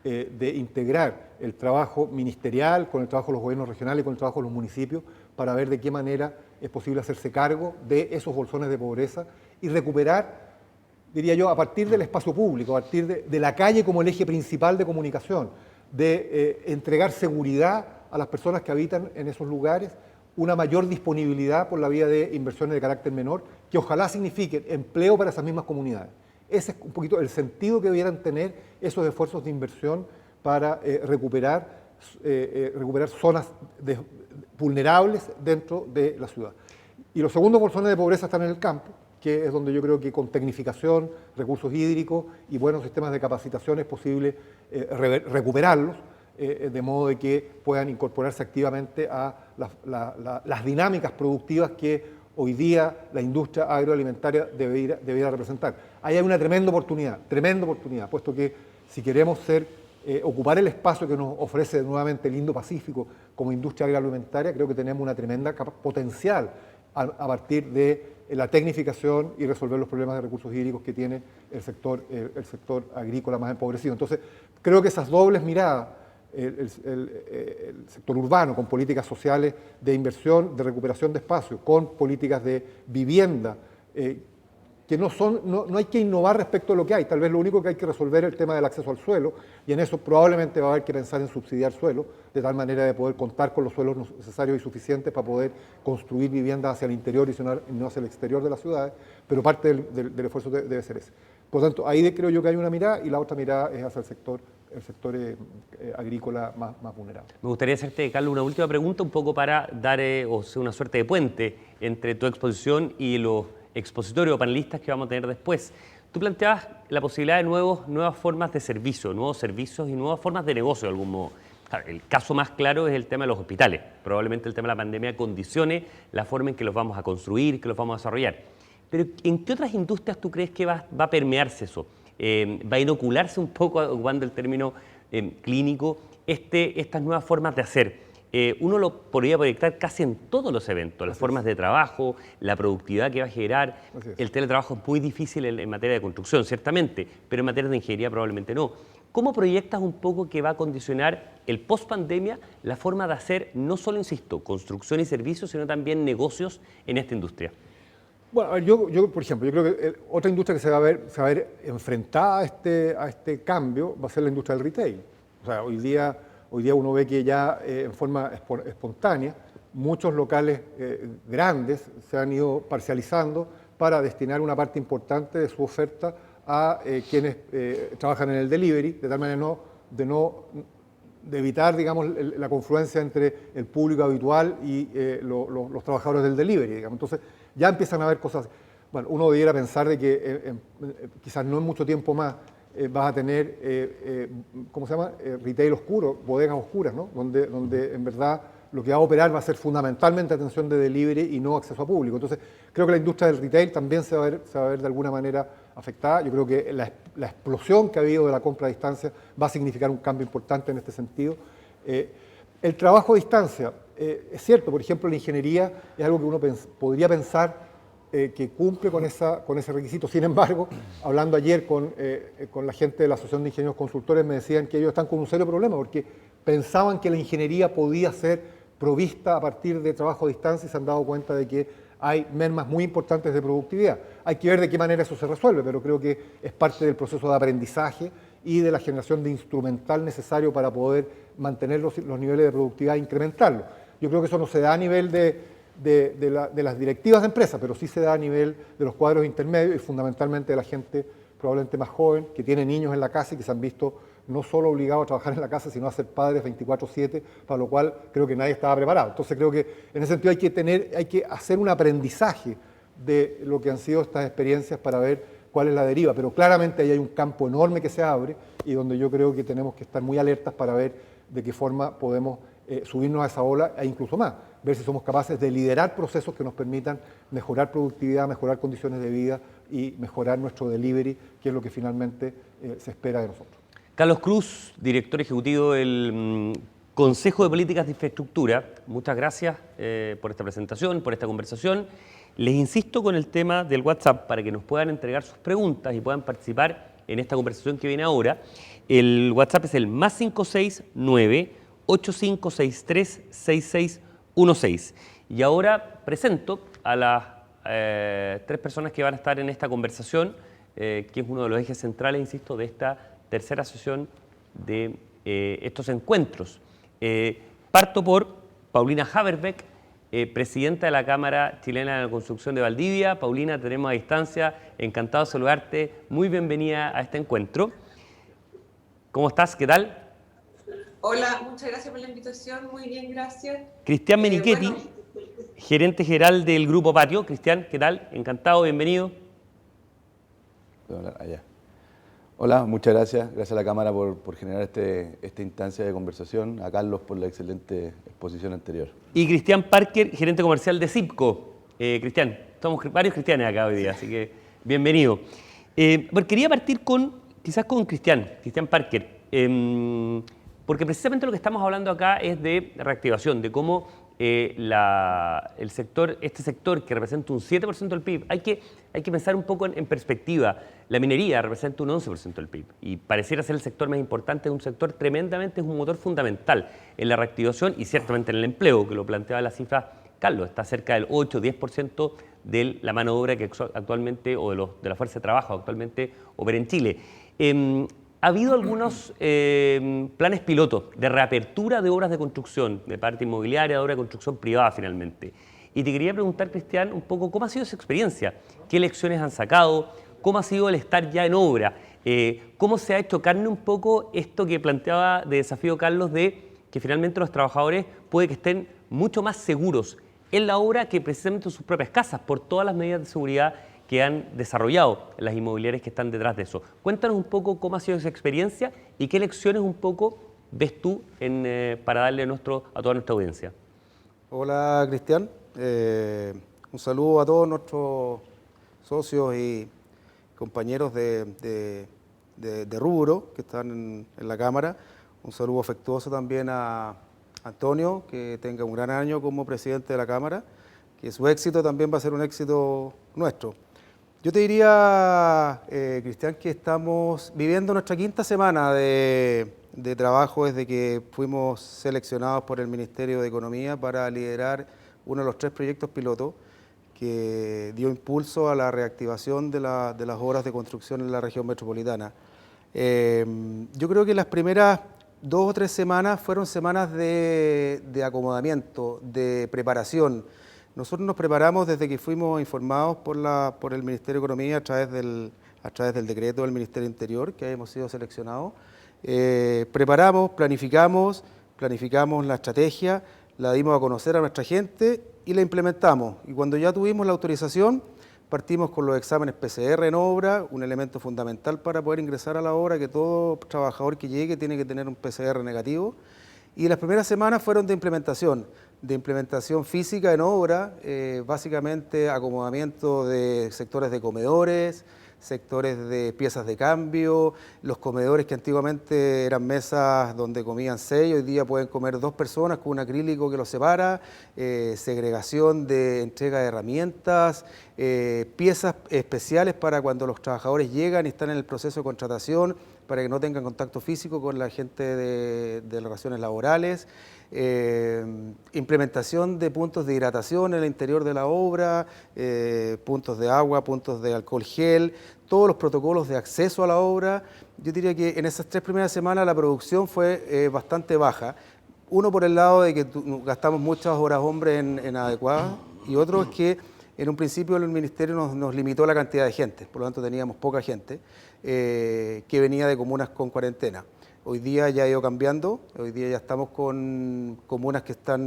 de integrar el trabajo ministerial con el trabajo de los gobiernos regionales y con el trabajo de los municipios para ver de qué manera es posible hacerse cargo de esos bolsones de pobreza y recuperar, diría yo, a partir del espacio público, a partir de la calle como el eje principal de comunicación, de entregar seguridad a las personas que habitan en esos lugares, una mayor disponibilidad por la vía de inversiones de carácter menor, que ojalá signifiquen empleo para esas mismas comunidades. Ese es un poquito el sentido que debieran tener esos esfuerzos de inversión para recuperar zonas vulnerables dentro de la ciudad. Y los segundos bolsones de pobreza están en el campo, que es donde yo creo que con tecnificación, recursos hídricos y buenos sistemas de capacitación es posible recuperarlos, de modo de que puedan incorporarse activamente a las dinámicas productivas que hoy día la industria agroalimentaria debiera representar. Ahí hay una tremenda oportunidad, puesto que si queremos ocupar el espacio que nos ofrece nuevamente el Indo-Pacífico como industria agroalimentaria, creo que tenemos una tremenda potencial a partir de la tecnificación y resolver los problemas de recursos hídricos que tiene el sector agrícola más empobrecido. Entonces, creo que esas dobles miradas, el sector urbano con políticas sociales de inversión, de recuperación de espacios, con políticas de vivienda, que no hay que innovar respecto a lo que hay. Tal vez lo único que hay que resolver es el tema del acceso al suelo, y en eso probablemente va a haber que pensar en subsidiar suelo, de tal manera de poder contar con los suelos necesarios y suficientes para poder construir viviendas hacia el interior y no hacia el exterior de las ciudades, pero parte del esfuerzo debe ser ese. Por lo tanto, ahí creo yo que hay una mirada, y la otra mirada es hacia el sector agrícola más vulnerable. Me gustaría hacerte, Carlos, una última pregunta, un poco para dar una suerte de puente entre tu exposición y los expositores o panelistas que vamos a tener después. Tú planteabas la posibilidad de nuevas formas de servicio, nuevos servicios y nuevas formas de negocio de algún modo. Claro, el caso más claro es el tema de los hospitales. Probablemente el tema de la pandemia condicione la forma en que los vamos a construir, que los vamos a desarrollar. Pero ¿en qué otras industrias tú crees que va a permearse eso? ¿Va a inocularse un poco, ocupando el término clínico, estas nuevas formas de hacer? Uno lo podría proyectar casi en todos los eventos, las formas de trabajo, la productividad que va a generar. El teletrabajo es muy difícil en materia de construcción, ciertamente, pero en materia de ingeniería probablemente no. ¿Cómo proyectas un poco que va a condicionar el post-pandemia la forma de hacer, no solo, insisto, construcción y servicios, sino también negocios en esta industria? Bueno, yo por ejemplo, yo creo que otra industria que se va a ver enfrentada a este cambio va a ser la industria del retail. O sea, hoy día uno ve que ya en forma espontánea muchos locales grandes se han ido parcializando para destinar una parte importante de su oferta a quienes trabajan en el delivery, de tal manera de evitar, digamos, la confluencia entre el público habitual y los trabajadores del delivery, digamos. Entonces, ya empiezan a haber cosas. Bueno, uno debiera pensar de que quizás no en mucho tiempo más vas a tener, ¿cómo se llama? Retail oscuro, bodegas oscuras, ¿no? Donde en verdad lo que va a operar va a ser fundamentalmente atención de delivery y no acceso a público. Entonces, creo que la industria del retail también se va a ver de alguna manera afectada. Yo creo que la explosión que ha habido de la compra a distancia va a significar un cambio importante en este sentido. El trabajo a distancia, es cierto, por ejemplo, la ingeniería es algo que uno podría pensar que cumple con ese requisito. Sin embargo, hablando ayer con la gente de la Asociación de Ingenieros Consultores, me decían que ellos están con un serio problema porque pensaban que la ingeniería podía ser provista a partir de trabajo a distancia y se han dado cuenta de que hay mermas muy importantes de productividad. Hay que ver de qué manera eso se resuelve, pero creo que es parte del proceso de aprendizaje y de la generación de instrumental necesario para poder mantener los niveles de productividad e incrementarlos. Yo creo que eso no se da a nivel de las directivas de empresas, pero sí se da a nivel de los cuadros intermedios y fundamentalmente de la gente probablemente más joven, que tiene niños en la casa y que se han visto no solo obligados a trabajar en la casa, sino a ser padres 24/7, para lo cual creo que nadie estaba preparado. Entonces creo que en ese sentido hay que hacer un aprendizaje de lo que han sido estas experiencias para ver cuál es la deriva, pero claramente ahí hay un campo enorme que se abre y donde yo creo que tenemos que estar muy alertas para ver de qué forma podemos subirnos a esa ola e incluso más, ver si somos capaces de liderar procesos que nos permitan mejorar productividad, mejorar condiciones de vida y mejorar nuestro delivery, que es lo que finalmente se espera de nosotros. Carlos Cruz, director ejecutivo del Consejo de Políticas de Infraestructura, muchas gracias por esta presentación, por esta conversación. Les insisto con el tema del WhatsApp para que nos puedan entregar sus preguntas y puedan participar en esta conversación que viene ahora. El WhatsApp es el +569 85636616. Y ahora presento a las 3 personas que van a estar en esta conversación, que es uno de los ejes centrales, insisto, de esta tercera sesión de estos encuentros. Parto por Paulina Haverbeck, presidenta de la Cámara Chilena de la Construcción de Valdivia. Paulina, tenemos a distancia, encantado de saludarte, muy bienvenida a este encuentro. ¿Cómo estás? ¿Qué tal? Hola, muchas gracias por la invitación, muy bien, gracias. Cristian Menichetti, Bueno, gerente general del Grupo Patio. Cristian, ¿qué tal? Encantado, bienvenido. Hola, muchas gracias. Gracias a la Cámara por generar esta instancia de conversación. A Carlos por la excelente exposición anterior. Y Cristian Parker, gerente comercial de Cipco. Cristian, somos varios cristianes acá hoy día, así que bienvenido. Quería partir quizás con Cristian Parker, porque precisamente lo que estamos hablando acá es de reactivación, de cómo este sector que representa un 7% del PIB, hay que pensar un poco en perspectiva. La minería representa un 11% del PIB y pareciera ser el sector más importante, es un sector tremendamente, es un motor fundamental en la reactivación y ciertamente en el empleo, que lo planteaba la cifra Carlos, está cerca del 8-10% de la mano de obra que actualmente, o de la fuerza de trabajo actualmente opera en Chile. Ha habido algunos planes pilotos de reapertura de obras de construcción, de parte inmobiliaria, de obras de construcción privada finalmente. Y te quería preguntar, Cristian, un poco cómo ha sido esa experiencia, qué lecciones han sacado, cómo ha sido el estar ya en obra, cómo se ha hecho carne un poco esto que planteaba de desafío Carlos, de que finalmente los trabajadores puede que estén mucho más seguros en la obra que precisamente en sus propias casas, por todas las medidas de seguridad que han desarrollado las inmobiliarias que están detrás de eso. Cuéntanos un poco cómo ha sido esa experiencia y qué lecciones un poco ves tú para darle a toda nuestra audiencia. Hola, Cristian. Un saludo a todos nuestros socios y compañeros de rubro que están en la Cámara. Un saludo afectuoso también a Antonio, que tenga un gran año como presidente de la Cámara, que su éxito también va a ser un éxito nuestro. Yo te diría, Cristian, que estamos viviendo nuestra quinta semana de trabajo desde que fuimos seleccionados por el Ministerio de Economía para liderar uno de los 3 proyectos pilotos que dio impulso a la reactivación de las obras de construcción en la región metropolitana. Yo creo que las primeras 2 o 3 semanas fueron semanas de acomodamiento, de preparación. Nosotros nos preparamos desde que fuimos informados por el Ministerio de Economía a través del decreto del Ministerio del Interior, que hemos sido seleccionados. Preparamos, planificamos la estrategia, la dimos a conocer a nuestra gente y la implementamos. Y cuando ya tuvimos la autorización, partimos con los exámenes PCR en obra, un elemento fundamental para poder ingresar a la obra, que todo trabajador que llegue tiene que tener un PCR negativo. Y las primeras semanas fueron de implementación física en obra, básicamente acomodamiento de sectores de comedores, sectores de piezas de cambio, los comedores que antiguamente eran mesas donde comían 6, hoy día pueden comer 2 personas con un acrílico que los separa, segregación de entrega de herramientas, piezas especiales para cuando los trabajadores llegan y están en el proceso de contratación, para que no tengan contacto físico con la gente de relaciones laborales, implementación de puntos de hidratación en el interior de la obra, puntos de agua, puntos de alcohol gel, todos los protocolos de acceso a la obra. Yo diría que en esas 3 primeras semanas la producción fue bastante baja. Uno por el lado de que gastamos muchas horas hombre en adecuadas, y otro es que en un principio el Ministerio nos limitó la cantidad de gente, por lo tanto teníamos poca gente que venía de comunas con cuarentena. Hoy día ya ha ido cambiando, hoy día ya estamos con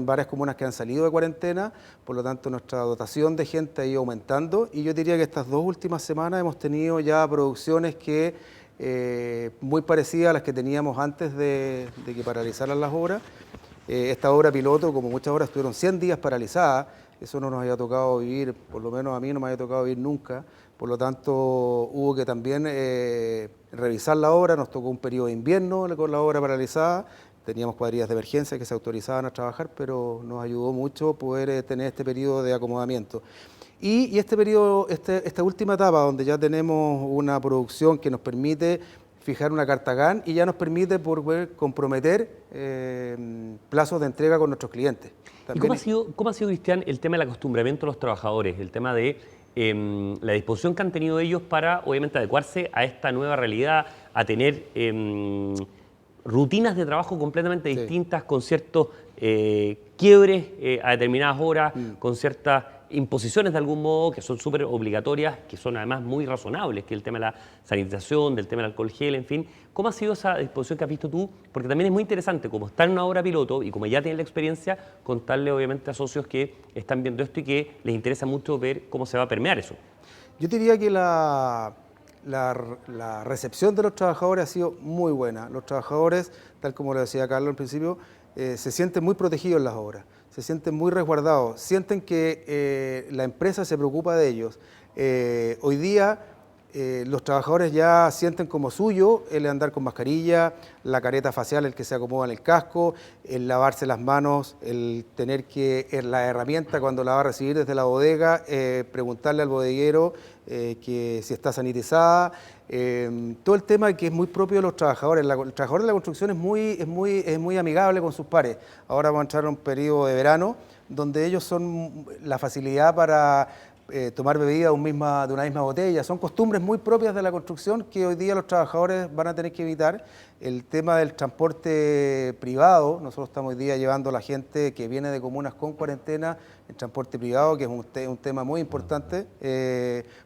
varias comunas que han salido de cuarentena, por lo tanto nuestra dotación de gente ha ido aumentando, y yo diría que estas 2 últimas semanas hemos tenido ya producciones muy parecidas a las que teníamos antes de que paralizaran las obras. Esta obra piloto, como muchas obras, estuvieron 100 días paralizadas. Eso no nos había tocado vivir, por lo menos a mí no me había tocado vivir nunca. Por lo tanto, hubo que también revisar la obra. Nos tocó un periodo de invierno con la obra paralizada, teníamos cuadrillas de emergencia que se autorizaban a trabajar, pero nos ayudó mucho poder tener este periodo de acomodamiento. Y este periodo, esta última etapa, donde ya tenemos una producción que nos permite fijar una carta GAN y ya nos permite poder comprometer plazos de entrega con nuestros clientes. También... ¿Y cómo ha sido, Cristian, el tema del acostumbramiento de los trabajadores, el tema de la disposición que han tenido ellos para, obviamente, adecuarse a esta nueva realidad, a tener rutinas de trabajo completamente distintas, con ciertos quiebres a determinadas horas, con ciertas imposiciones de algún modo que son súper obligatorias, que son además muy razonables, que es el tema de la sanitización, del tema del alcohol gel, en fin? ¿Cómo ha sido esa disposición que has visto tú? Porque también es muy interesante, como está en una obra piloto y como ya tienen la experiencia, contarle obviamente a socios que están viendo esto y que les interesa mucho ver cómo se va a permear eso. Yo diría que la recepción de los trabajadores ha sido muy buena. Los trabajadores, tal como lo decía Carlos al principio, se sienten muy protegidos en las obras, se sienten muy resguardados, sienten que la empresa se preocupa de ellos. Hoy día los trabajadores ya sienten como suyo el andar con mascarilla, la careta facial, el que se acomoda en el casco, el lavarse las manos, el tener que, la herramienta cuando la va a recibir desde la bodega, preguntarle al bodeguero que si está sanitizada. Todo el tema que es muy propio de los trabajadores. El trabajador de la construcción es muy amigable con sus pares. Ahora vamos a entrar a un periodo de verano donde ellos son la facilidad para tomar bebida de una misma botella. Son costumbres muy propias de la construcción que hoy día los trabajadores van a tener que evitar. El tema del transporte privado, nosotros estamos hoy día llevando a la gente que viene de comunas con cuarentena en transporte privado, que es un tema muy importante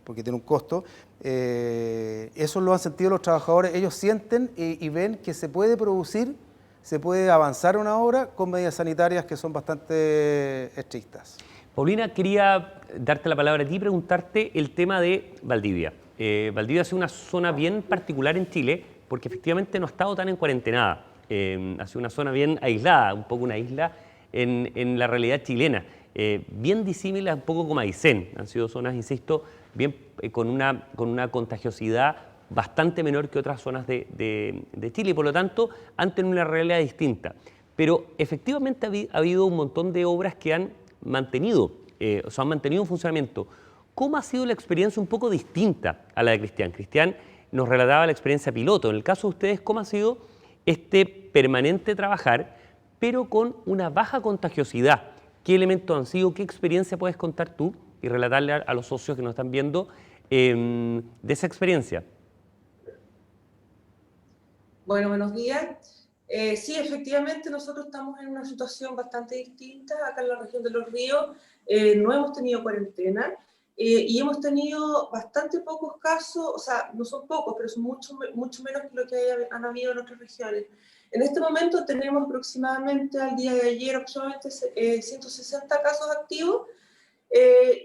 porque tiene un costo. Eso lo han sentido los trabajadores, ellos sienten y ven que se puede producir, se puede avanzar una obra con medidas sanitarias que son bastante estrictas. Paulina, quería darte la palabra a ti y preguntarte el tema de Valdivia. Valdivia ha sido una zona bien particular en Chile porque efectivamente no ha estado tan en cuarentenada. Ha sido una zona bien aislada, un poco una isla en la realidad chilena. Bien disímiles un poco como Aysén. Han sido zonas, insisto, bien con una contagiosidad bastante menor que otras zonas de Chile y por lo tanto han tenido una realidad distinta. Pero efectivamente ha habido un montón de obras que han mantenido en funcionamiento. ¿Cómo ha sido la experiencia un poco distinta a la de Cristian? Cristian nos relataba la experiencia piloto. En el caso de ustedes, ¿cómo ha sido este permanente trabajar, pero con una baja contagiosidad? ¿Qué elementos han sido? ¿Qué experiencia puedes contar tú y relatarle a los socios que nos están viendo de esa experiencia? Bueno, buenos días. Sí, efectivamente, nosotros estamos en una situación bastante distinta. Acá en la región de Los Ríos no hemos tenido cuarentena y hemos tenido bastante pocos casos, o sea, no son pocos, pero son mucho menos que lo que han habido en otras regiones. En este momento tenemos aproximadamente al día de ayer aproximadamente 160 casos activos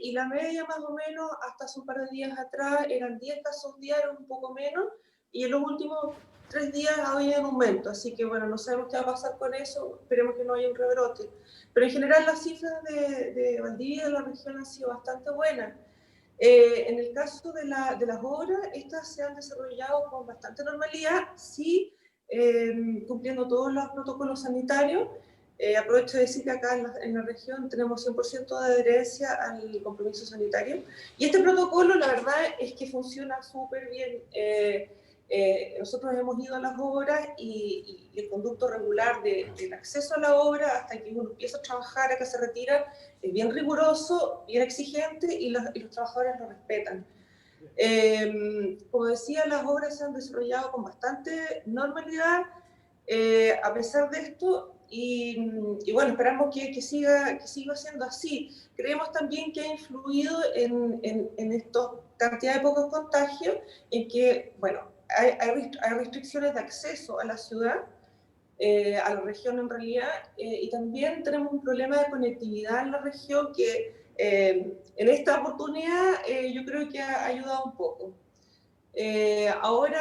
y la media más o menos hasta hace un par de días atrás eran 10 casos diarios, un poco menos, y en los últimos 3 días ha habido un aumento, así que bueno, no sabemos qué va a pasar con eso, esperemos que no haya un rebrote. Pero en general las cifras de Valdivia y de la región han sido bastante buenas. En el caso de las obras, estas se han desarrollado con bastante normalidad, sí, cumpliendo todos los protocolos sanitarios. Aprovecho de decir que acá en la región tenemos 100% de adherencia al compromiso sanitario. Y este protocolo, la verdad, es que funciona súper bien. Nosotros hemos ido a las obras y el conducto regular del acceso a la obra hasta que uno empieza a trabajar, a que se retira, es bien riguroso, bien exigente y los trabajadores lo respetan. Como decía, las obras se han desarrollado con bastante normalidad a pesar de esto y bueno, esperamos que siga siendo así. Creemos también que ha influido en esta cantidad de pocos contagios, en que, bueno, hay restricciones de acceso a la ciudad, a la región en realidad, y también tenemos un problema de conectividad en la región que en esta oportunidad yo creo que ha ayudado un poco. Ahora,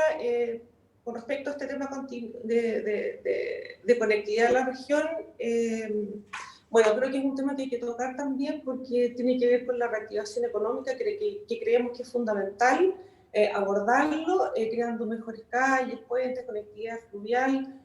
con respecto a este tema de conectividad en la región, bueno, creo que es un tema que hay que tocar también porque tiene que ver con la reactivación económica que creemos que es fundamental abordarlo, creando mejores calles, puentes, conectividad fluvial,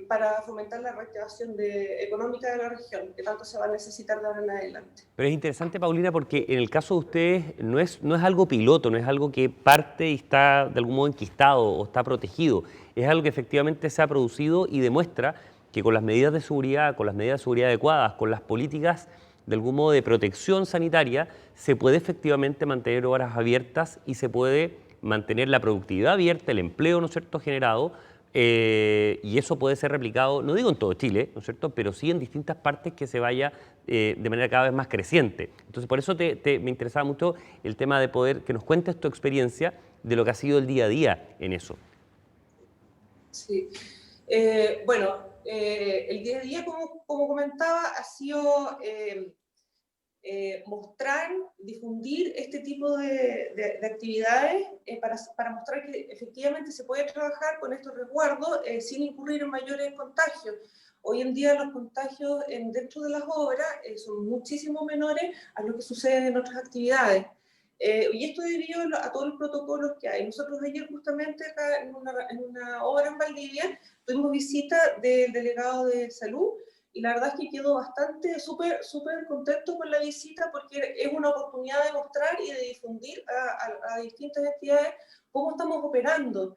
para fomentar la reactivación económica de la región, que tanto se va a necesitar de ahora en adelante. Pero es interesante, Paulina, porque en el caso de ustedes no es algo piloto, no es algo que parte y está de algún modo enquistado o está protegido. Es algo que efectivamente se ha producido y demuestra que con las medidas de seguridad, adecuadas, con las políticas de algún modo de protección sanitaria, se puede efectivamente mantener horas abiertas y se puede mantener la productividad abierta, el empleo, ¿no es cierto?, generado, y eso puede ser replicado, no digo en todo Chile, ¿no es cierto?, pero sí en distintas partes que se vaya de manera cada vez más creciente. Entonces, por eso me interesaba mucho el tema de poder que nos cuentes tu experiencia de lo que ha sido el día a día en eso. Sí. Bueno, el día a día, como comentaba, ha sido mostrar, difundir este tipo de actividades para mostrar que efectivamente se puede trabajar con estos resguardos sin incurrir en mayores contagios. Hoy en día los contagios dentro de las obras son muchísimo menores a lo que sucede en otras actividades. Y esto debido a todos los protocolos que hay. Nosotros ayer justamente acá en una obra en Valdivia tuvimos visita del delegado de salud y la verdad es que quedó bastante súper contento con la visita porque es una oportunidad de mostrar y de difundir a distintas entidades cómo estamos operando,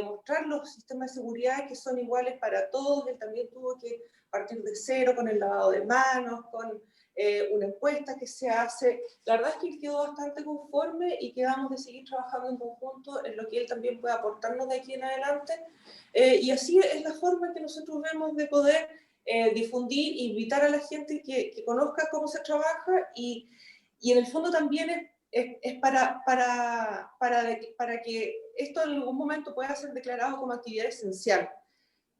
mostrar los sistemas de seguridad que son iguales para todos. Él también tuvo que partir de cero con el lavado de manos, con una encuesta que se hace. La verdad es que él quedó bastante conforme y quedamos de seguir trabajando en conjunto en lo que él también puede aportarnos de aquí en adelante. Y así es la forma que nosotros vemos de poder difundir e invitar a la gente que conozca cómo se trabaja y en el fondo también es para que esto en algún momento pueda ser declarado como actividad esencial.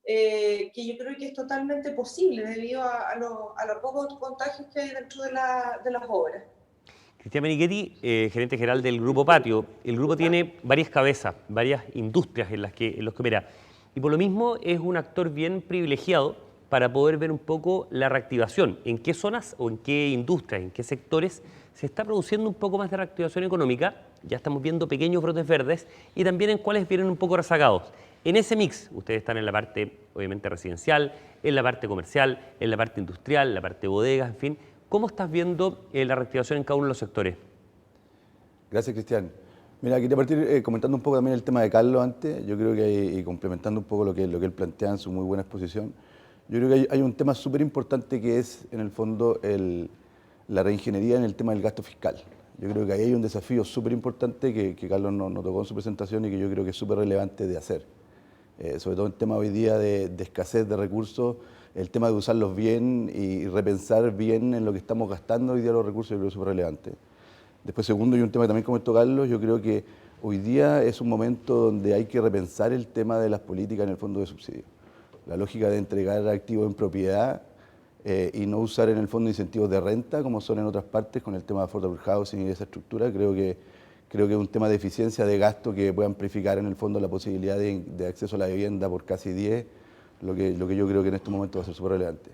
Que yo creo que es totalmente posible debido a los pocos contagios que hay dentro de las obras. Cristian Menichetti, gerente general del Grupo Patio. El grupo tiene varias cabezas, varias industrias en los que opera. Y por lo mismo es un actor bien privilegiado para poder ver un poco la reactivación. En qué zonas o en qué industrias, en qué sectores se está produciendo un poco más de reactivación económica. Ya estamos viendo pequeños brotes verdes y también en cuáles vienen un poco rezagados. En ese mix, ustedes están en la parte, obviamente, residencial, en la parte comercial, en la parte industrial, en la parte de bodegas, en fin. ¿Cómo estás viendo la reactivación en cada uno de los sectores? Gracias, Cristian. Mira, quería partir comentando un poco también el tema de Carlos antes. Yo creo que y complementando un poco lo que él plantea en su muy buena exposición. Yo creo que hay un tema súper importante que es, en el fondo, la reingeniería en el tema del gasto fiscal. Yo creo que ahí hay un desafío súper importante que Carlos nos tocó en su presentación y que yo creo que es súper relevante de hacer. Sobre todo en tema hoy día de escasez de recursos, el tema de usarlos bien y repensar bien en lo que estamos gastando hoy día los recursos, yo creo que es súper relevante. Después, segundo, y un tema que también comentó Carlos, yo creo que hoy día es un momento donde hay que repensar el tema de las políticas en el fondo de subsidio. La lógica de entregar activos en propiedad y no usar en el fondo incentivos de renta, como son en otras partes, con el tema de affordable housing y esa estructura. Creo que es un tema de eficiencia de gasto que puede amplificar en el fondo la posibilidad de acceso a la vivienda por casi 10, lo que yo creo que en este momento va a ser súper relevante.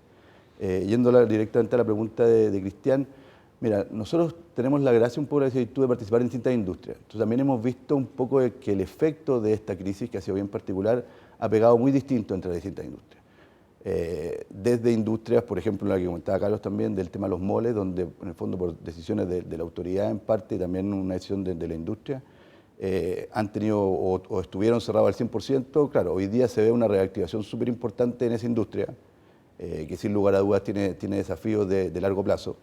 Yendo directamente a la pregunta de Cristian, mira, nosotros tenemos la gracia un poco de participar en distintas industrias. Entonces también hemos visto un poco que el efecto de esta crisis, que ha sido bien particular, ha pegado muy distinto entre las distintas industrias. Desde industrias, por ejemplo, la que comentaba Carlos también, del tema de los moles, donde en el fondo por decisiones de la autoridad en parte y también una decisión de la industria, han tenido o estuvieron cerrados al 100%. Claro, hoy día se ve una reactivación súper importante en esa industria, que sin lugar a dudas tiene desafíos de largo plazo.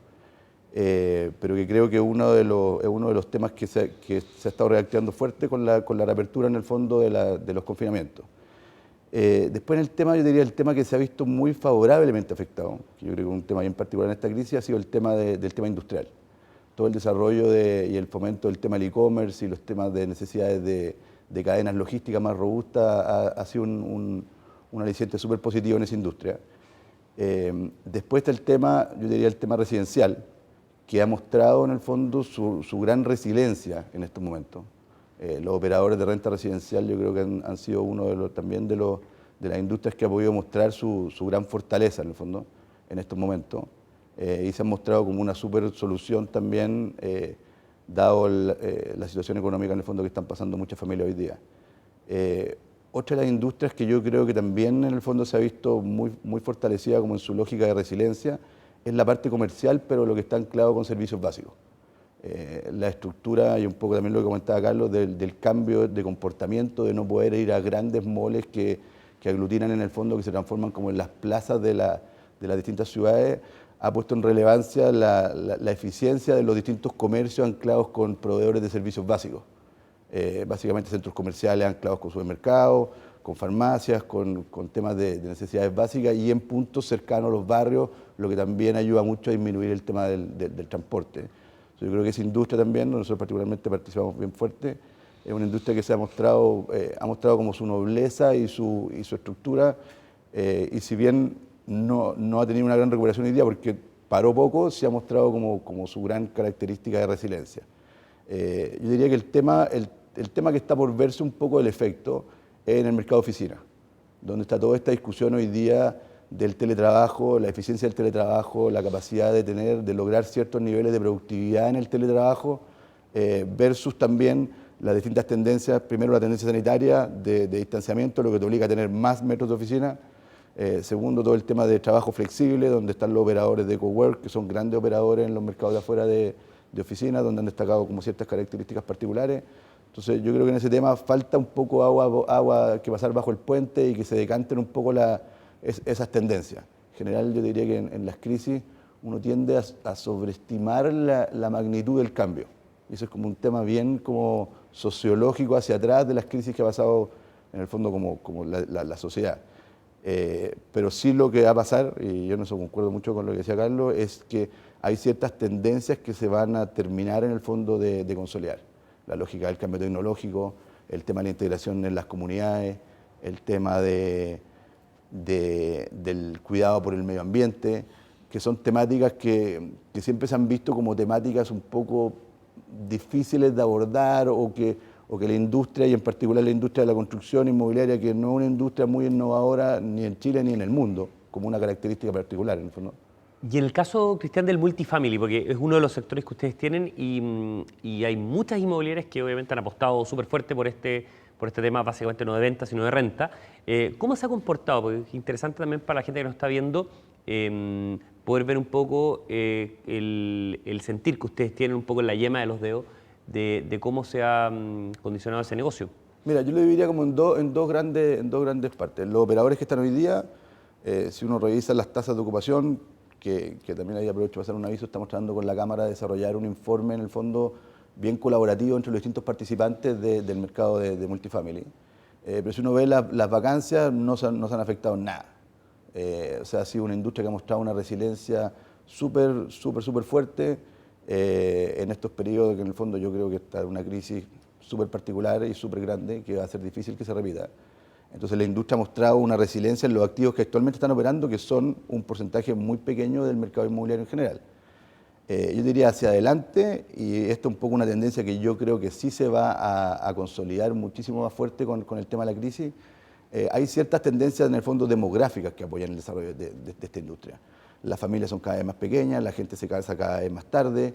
Pero que creo que es uno de los temas que se ha estado reactivando fuerte con la reapertura en el fondo de los confinamientos. Después en el tema, yo diría el tema que se ha visto muy favorablemente afectado, que yo creo que es un tema bien particular en esta crisis, ha sido el tema del tema industrial. Todo el desarrollo y el fomento del tema del e-commerce y los temas de necesidades de cadenas logísticas más robustas ha sido un aliciente súper positivo en esa industria. Después está el tema, yo diría el tema residencial, que ha mostrado en el fondo su gran resiliencia en estos momentos. Los operadores de renta residencial yo creo que han sido uno de las industrias que ha podido mostrar su gran fortaleza en el fondo en estos momentos y se han mostrado como una súper solución también dado la situación económica en el fondo que están pasando muchas familias hoy día. otra de las industrias que yo creo que también en el fondo se ha visto muy fortalecida como en su lógica de resiliencia es la parte comercial, pero lo que está anclado con servicios básicos. La estructura y un poco también lo que comentaba Carlos del cambio de comportamiento, de no poder ir a grandes moles que aglutinan en el fondo, que se transforman como en las plazas de las distintas ciudades, ha puesto en relevancia la eficiencia de los distintos comercios anclados con proveedores de servicios básicos. Básicamente centros comerciales anclados con supermercados, con farmacias, con temas de necesidades básicas y en puntos cercanos a los barrios, lo que también ayuda mucho a disminuir el tema del transporte. Yo creo que esa industria también, nosotros particularmente participamos bien fuerte, es una industria que se ha mostrado como su nobleza y su estructura, y si bien no ha tenido una gran recuperación hoy día porque paró poco, se ha mostrado como su gran característica de resiliencia. Yo diría que el tema que está por verse un poco el efecto es en el mercado de oficina, donde está toda esta discusión hoy día del teletrabajo, la eficiencia del teletrabajo, la capacidad de lograr ciertos niveles de productividad en el teletrabajo, versus también las distintas tendencias, primero la tendencia sanitaria de distanciamiento, lo que te obliga a tener más metros de oficina, segundo todo el tema de trabajo flexible, donde están los operadores de cowork, que son grandes operadores en los mercados de afuera de oficinas, donde han destacado como ciertas características particulares. Entonces yo creo que en ese tema falta un poco agua que pasar bajo el puente y que se decanten un poco esas tendencias. En general yo diría que en las crisis uno tiende a sobreestimar la magnitud del cambio. Y eso es como un tema bien como sociológico hacia atrás de las crisis que ha pasado en el fondo como la sociedad. Pero sí lo que va a pasar, y yo en eso concuerdo mucho con lo que decía Carlos, es que hay ciertas tendencias que se van a terminar en el fondo de consolidar. La lógica del cambio tecnológico, el tema de la integración en las comunidades, el tema del cuidado por el medio ambiente, que son temáticas que siempre se han visto como temáticas un poco difíciles de abordar o que la industria, y en particular la industria de la construcción inmobiliaria, que no es una industria muy innovadora ni en Chile ni en el mundo, como una característica particular en el fondo. Y en el caso, Cristian, del multifamily, porque es uno de los sectores que ustedes tienen y hay muchas inmobiliarias que obviamente han apostado súper fuerte por este tema, básicamente no de venta, sino de renta. ¿Cómo se ha comportado? Porque es interesante también para la gente que nos está viendo poder ver un poco el sentir que ustedes tienen un poco en la yema de los dedos de cómo se ha condicionado ese negocio. Mira, yo lo dividiría como en dos grandes partes. Los operadores que están hoy día, si uno revisa las tasas de ocupación, que también ahí aprovecho para hacer un aviso, estamos tratando con la Cámara de desarrollar un informe en el fondo bien colaborativo entre los distintos participantes del mercado de multifamily. Pero si uno ve las vacancias, no se han afectado en nada. O sea, ha sido una industria que ha mostrado una resiliencia súper fuerte en estos periodos que en el fondo yo creo que está en una crisis súper particular y súper grande que va a ser difícil que se repita. Entonces la industria ha mostrado una resiliencia en los activos que actualmente están operando, que son un porcentaje muy pequeño del mercado inmobiliario en general. Yo diría hacia adelante, y esto es un poco una tendencia que yo creo que sí se va a consolidar muchísimo más fuerte con el tema de la crisis. Hay ciertas tendencias en el fondo demográficas que apoyan el desarrollo de esta industria. Las familias son cada vez más pequeñas, la gente se casa cada vez más tarde,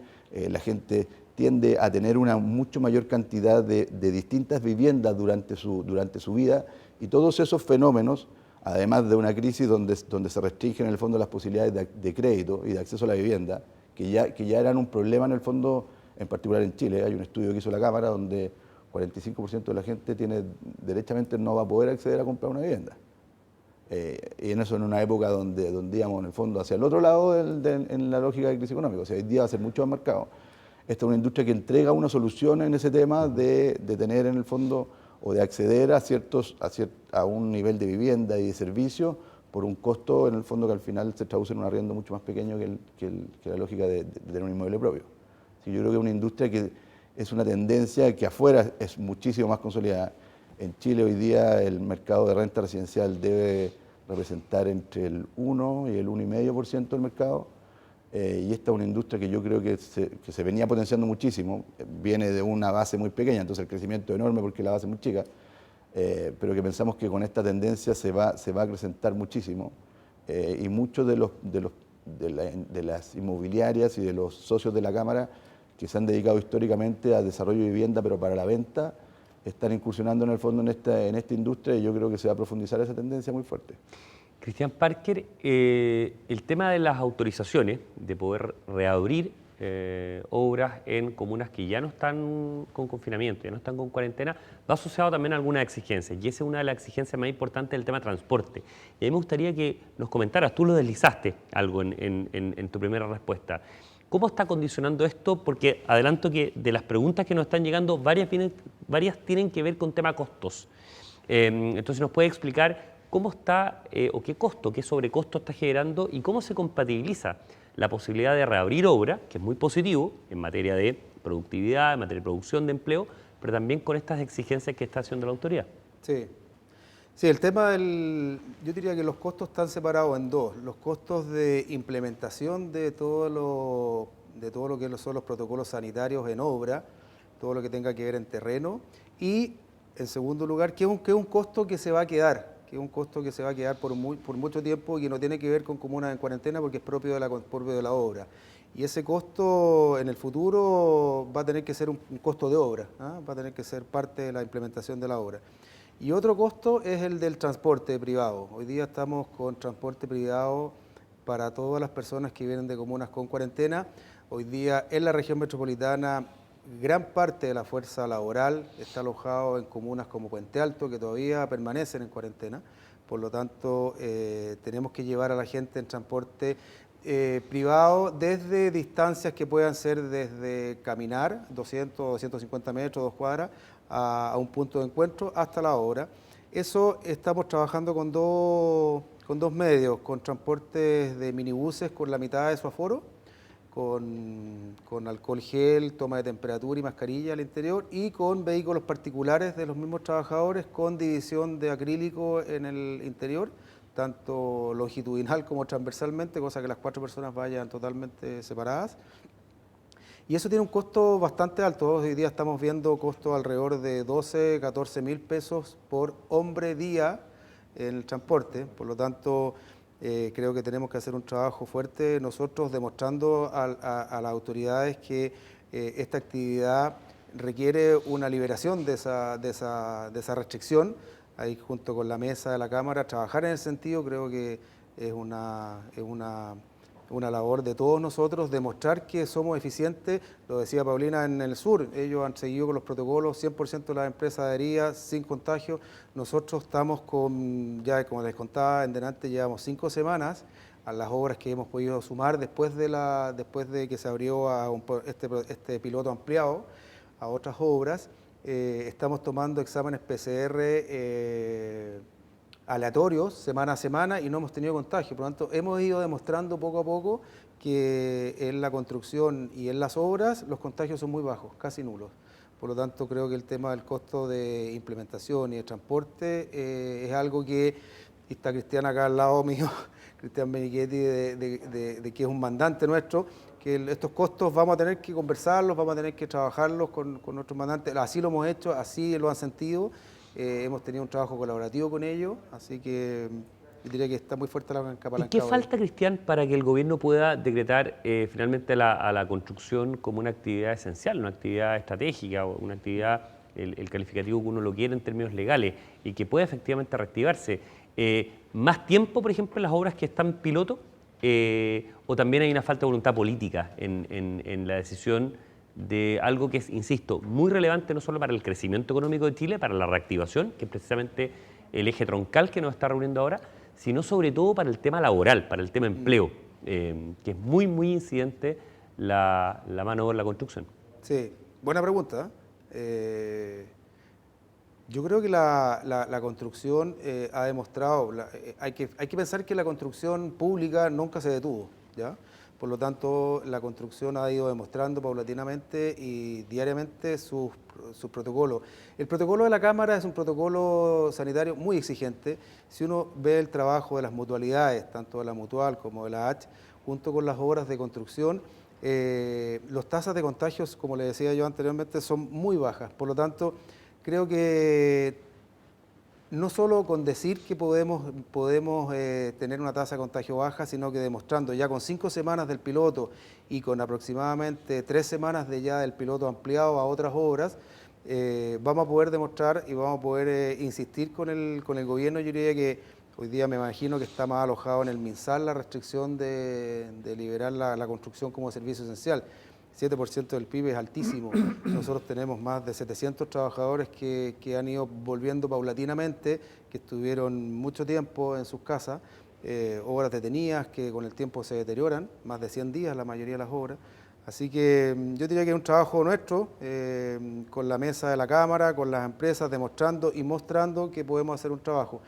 la gente tiende a tener una mucho mayor cantidad de distintas viviendas durante su vida, y todos esos fenómenos, además de una crisis donde se restringen en el fondo las posibilidades de crédito y de acceso a la vivienda, que ya eran un problema en el fondo, en particular en Chile. Hay un estudio que hizo la Cámara donde 45% de la gente derechamente no va a poder acceder a comprar una vivienda. Y en eso en una época donde íbamos en el fondo hacia el otro lado en la lógica de crisis económica. O sea, hoy día va a ser mucho más marcado. Esta es una industria que entrega una solución en ese tema de tener en el fondo o de acceder a un nivel de vivienda y de servicio por un costo en el fondo que al final se traduce en un arriendo mucho más pequeño que la lógica de tener un inmueble propio. Así que yo creo que es una industria que es una tendencia que afuera es muchísimo más consolidada. En Chile hoy día el mercado de renta residencial debe representar entre el 1 y el 1,5% del mercado. Y esta es una industria que yo creo que se venía potenciando muchísimo, viene de una base muy pequeña, entonces el crecimiento es enorme porque la base es muy chica, pero que pensamos que con esta tendencia se va a acrecentar muchísimo, y muchos de las inmobiliarias y de los socios de la Cámara que se han dedicado históricamente a desarrollo de vivienda pero para la venta, están incursionando en el fondo en esta industria y yo creo que se va a profundizar esa tendencia muy fuerte. Cristian Parker, el tema de las autorizaciones, de poder reabrir obras en comunas que ya no están con confinamiento, ya no están con cuarentena, va asociado también a algunas exigencias, y esa es una de las exigencias más importantes del tema transporte. Y a mí me gustaría que nos comentaras, tú lo deslizaste algo en tu primera respuesta. ¿Cómo está condicionando esto? Porque adelanto que de las preguntas que nos están llegando, varias tienen que ver con tema costos. Entonces, ¿nos puede explicar cómo está o qué costo, qué sobrecosto está generando y cómo se compatibiliza la posibilidad de reabrir obra, que es muy positivo en materia de productividad, en materia de producción de empleo, pero también con estas exigencias que está haciendo la autoridad? Sí. Sí, el tema yo diría que los costos están separados en dos. Los costos de implementación de todo lo que son los protocolos sanitarios en obra, todo lo que tenga que ver en terreno, y en segundo lugar, que es un costo que se va a quedar, por mucho tiempo y que no tiene que ver con comunas en cuarentena porque es propio de la obra. Y ese costo en el futuro va a tener que ser un costo de obra, ¿ah? Va a tener que ser parte de la implementación de la obra. Y otro costo es el del transporte privado. Hoy día estamos con transporte privado para todas las personas que vienen de comunas con cuarentena. Hoy día en la región metropolitana gran parte de la fuerza laboral está alojado en comunas como Puente Alto, que todavía permanecen en cuarentena. Por lo tanto, tenemos que llevar a la gente en transporte privado desde distancias que puedan ser desde caminar 200 o 250 metros, 2 cuadras, a un punto de encuentro hasta la obra. Eso estamos trabajando con dos medios, con transportes de minibuses con la mitad de su aforo, con alcohol gel, toma de temperatura y mascarilla al interior, y con vehículos particulares de los mismos trabajadores con división de acrílico en el interior, tanto longitudinal como transversalmente, cosa que las 4 personas vayan totalmente separadas. Y eso tiene un costo bastante alto. Hoy día estamos viendo costos alrededor de 12, 14 mil pesos por hombre día en el transporte. Por lo tanto, creo que tenemos que hacer un trabajo fuerte nosotros demostrando a las autoridades que esta actividad requiere una liberación de esa restricción. Ahí junto con la mesa de la Cámara, trabajar en ese sentido creo que es una labor de todos nosotros, demostrar que somos eficientes. Lo decía Paulina en el sur, ellos han seguido con los protocolos, 100% de las empresas adheridas, sin contagio. Nosotros estamos ya como les contaba en delante, llevamos 5 semanas a las obras que hemos podido sumar después de que se abrió este piloto ampliado a otras obras. Estamos tomando exámenes PCR aleatorios semana a semana y no hemos tenido contagio. Por lo tanto, hemos ido demostrando poco a poco que en la construcción y en las obras los contagios son muy bajos, casi nulos. Por lo tanto, creo que el tema del costo de implementación y de transporte es algo que, y está Cristian acá al lado mío, Cristian Menichetti, de que es un mandante nuestro, que estos costos vamos a tener que conversarlos, vamos a tener que trabajarlos con nuestros mandantes. Así lo hemos hecho, así lo han sentido. Hemos tenido un trabajo colaborativo con ellos, así que yo diría que está muy fuerte la apalancada. ¿Y qué falta, Cristian, para que el gobierno pueda decretar finalmente a la construcción como una actividad esencial, una actividad estratégica, o una actividad, el calificativo que uno lo quiere en términos legales, y que pueda efectivamente reactivarse? ¿Más tiempo, por ejemplo, en las obras que están piloto? ¿O también hay una falta de voluntad política en la decisión de algo que es, insisto, muy relevante no solo para el crecimiento económico de Chile, para la reactivación, que es precisamente el eje troncal que nos está reuniendo ahora, sino sobre todo para el tema laboral, para el tema empleo, que es muy, muy incidente la mano de obra en la construcción? Sí, buena pregunta. Yo creo que la construcción ha demostrado, hay que pensar que la construcción pública nunca se detuvo, ¿ya? Por lo tanto, la construcción ha ido demostrando paulatinamente y diariamente sus protocolos. El protocolo de la Cámara es un protocolo sanitario muy exigente. Si uno ve el trabajo de las mutualidades, tanto de la Mutual como de la H, junto con las obras de construcción, las tasas de contagios, como le decía yo anteriormente, son muy bajas. Por lo tanto, creo que no solo con decir que podemos tener una tasa de contagio baja, sino que demostrando ya con 5 semanas del piloto y con aproximadamente 3 semanas ya del piloto ampliado a otras obras, vamos a poder demostrar y vamos a poder insistir con el gobierno. Yo diría que hoy día me imagino que está más alojado en el MinSal la restricción de liberar la construcción como servicio esencial. 7% del PIB es altísimo. Nosotros tenemos más de 700 trabajadores que han ido volviendo paulatinamente, que estuvieron mucho tiempo en sus casas, obras detenidas que con el tiempo se deterioran, más de 100 días la mayoría de las obras. Así que yo diría que es un trabajo nuestro, con la mesa de la Cámara, con las empresas, demostrando y mostrando que podemos hacer un trabajo.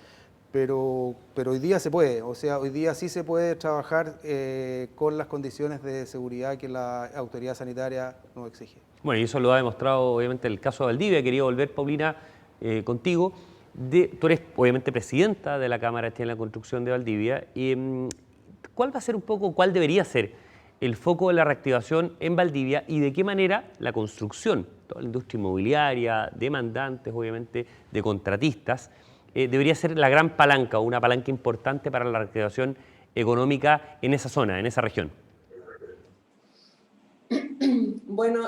Pero hoy día se puede, o sea, hoy día sí se puede trabajar con las condiciones de seguridad que la autoridad sanitaria nos exige. Bueno, y eso lo ha demostrado obviamente el caso de Valdivia. Quería volver, Paulina, contigo. Tú eres obviamente presidenta de la Cámara Chilena de la Construcción de Valdivia. ¿Cuál va a ser un poco, cuál debería ser el foco de la reactivación en Valdivia y de qué manera la construcción, toda la industria inmobiliaria, demandantes obviamente, de contratistas, debería ser la gran palanca o una palanca importante para la reactivación económica en esa zona, en esa región? Bueno,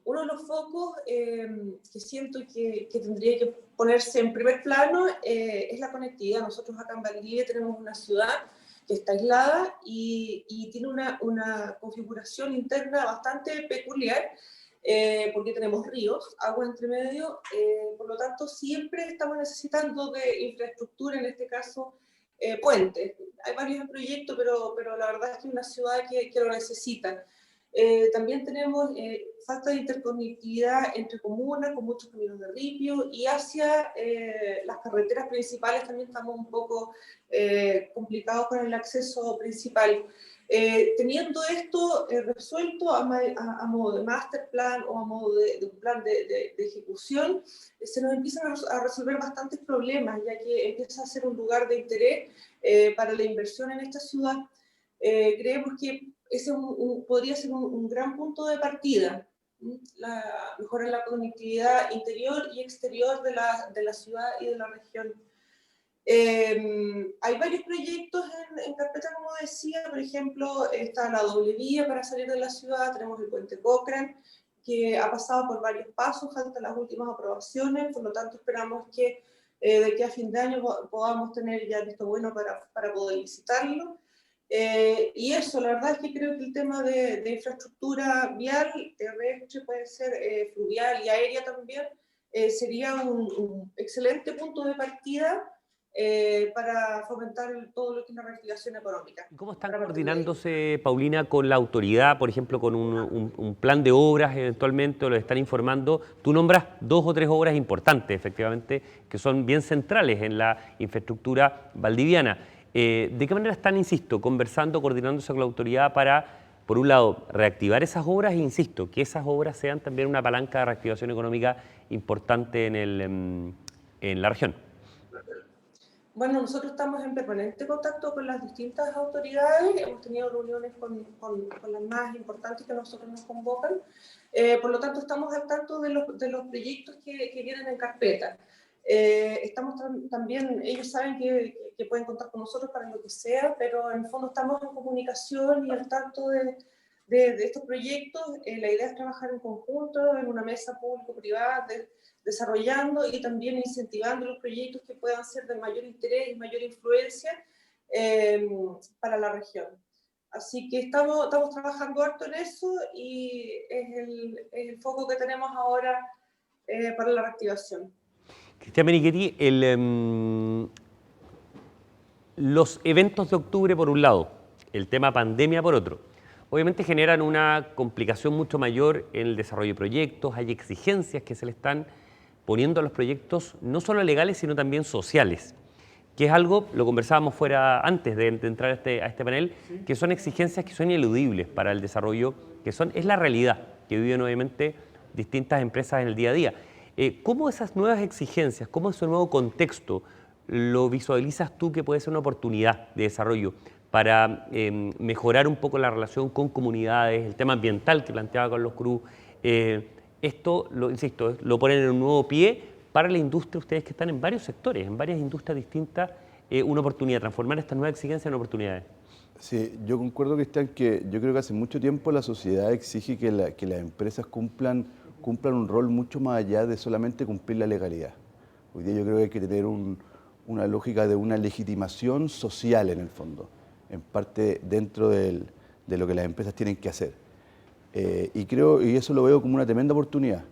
uno de los focos que siento que tendría que ponerse en primer plano es la conectividad. Nosotros acá en Valdivia tenemos una ciudad que está aislada y tiene una configuración interna bastante peculiar, porque tenemos ríos, agua entre medio, por lo tanto siempre estamos necesitando de infraestructura, en este caso puentes. Hay varios proyectos, pero la verdad es que es una ciudad que lo necesita. También tenemos falta de interconectividad entre comunas, con muchos caminos de ripio, y hacia las carreteras principales también estamos un poco complicados con el acceso principal. Teniendo esto resuelto a modo de master plan o a modo de un plan de ejecución, se nos empiezan a resolver bastantes problemas, ya que empieza a ser un lugar de interés para la inversión en esta ciudad. Creemos que ese podría ser un gran punto de partida, mejorar la conectividad interior y exterior de la ciudad y de la región. Hay varios proyectos en carpeta, como decía. Por ejemplo, está la doble vía para salir de la ciudad, tenemos el puente Cochrane, que ha pasado por varios pasos, faltan las últimas aprobaciones, por lo tanto esperamos que de aquí a fin de año podamos tener ya visto bueno para poder licitarlo. Y eso, la verdad es que creo que el tema de infraestructura vial, terrestre, puede ser fluvial y aérea también, sería un excelente punto de partida para fomentar todo lo que es la reactivación económica. ¿Cómo están coordinándose, Paulina, con la autoridad, por ejemplo, con un plan de obras eventualmente, o lo están informando? Tú nombras 2 o 3 obras importantes, efectivamente, que son bien centrales en la infraestructura valdiviana. ¿De qué manera están, insisto, conversando, coordinándose con la autoridad para, por un lado, reactivar esas obras e, insisto, que esas obras sean también una palanca de reactivación económica importante en la región? Bueno, nosotros estamos en permanente contacto con las distintas autoridades, hemos tenido reuniones con las más importantes que nosotros nos convocan, por lo tanto estamos al tanto de los proyectos que vienen en carpeta. Estamos también, ellos saben que pueden contar con nosotros para lo que sea, pero en el fondo estamos en comunicación y al tanto de estos proyectos. La idea es trabajar en conjunto, en una mesa público-privada, desarrollando y también incentivando los proyectos que puedan ser de mayor interés y mayor influencia para la región. Así que estamos trabajando harto en eso y es el foco que tenemos ahora para la reactivación. Cristian Menichetti, los eventos de octubre por un lado, el tema pandemia por otro, obviamente generan una complicación mucho mayor en el desarrollo de proyectos. Hay exigencias que se le están poniendo a los proyectos, no solo legales, sino también sociales, que es algo, lo conversábamos fuera antes de entrar a este panel, sí, que son exigencias que son ineludibles para el desarrollo, es la realidad que viven obviamente distintas empresas en el día a día. ¿Cómo esas nuevas exigencias, cómo ese nuevo contexto lo visualizas tú que puede ser una oportunidad de desarrollo para mejorar un poco la relación con comunidades, el tema ambiental que planteaba Carlos Cruz? Esto, insisto, lo ponen en un nuevo pie para la industria, ustedes que están en varios sectores, en varias industrias distintas, una oportunidad, transformar estas nuevas exigencias en oportunidades. Sí, yo concuerdo, Cristian, que yo creo que hace mucho tiempo la sociedad exige que las empresas cumplan cumplan un rol mucho más allá de solamente cumplir la legalidad. Hoy día yo creo que hay que tener una lógica de una legitimación social en el fondo, en parte dentro de lo que las empresas tienen que hacer. Y eso lo veo como una tremenda oportunidad.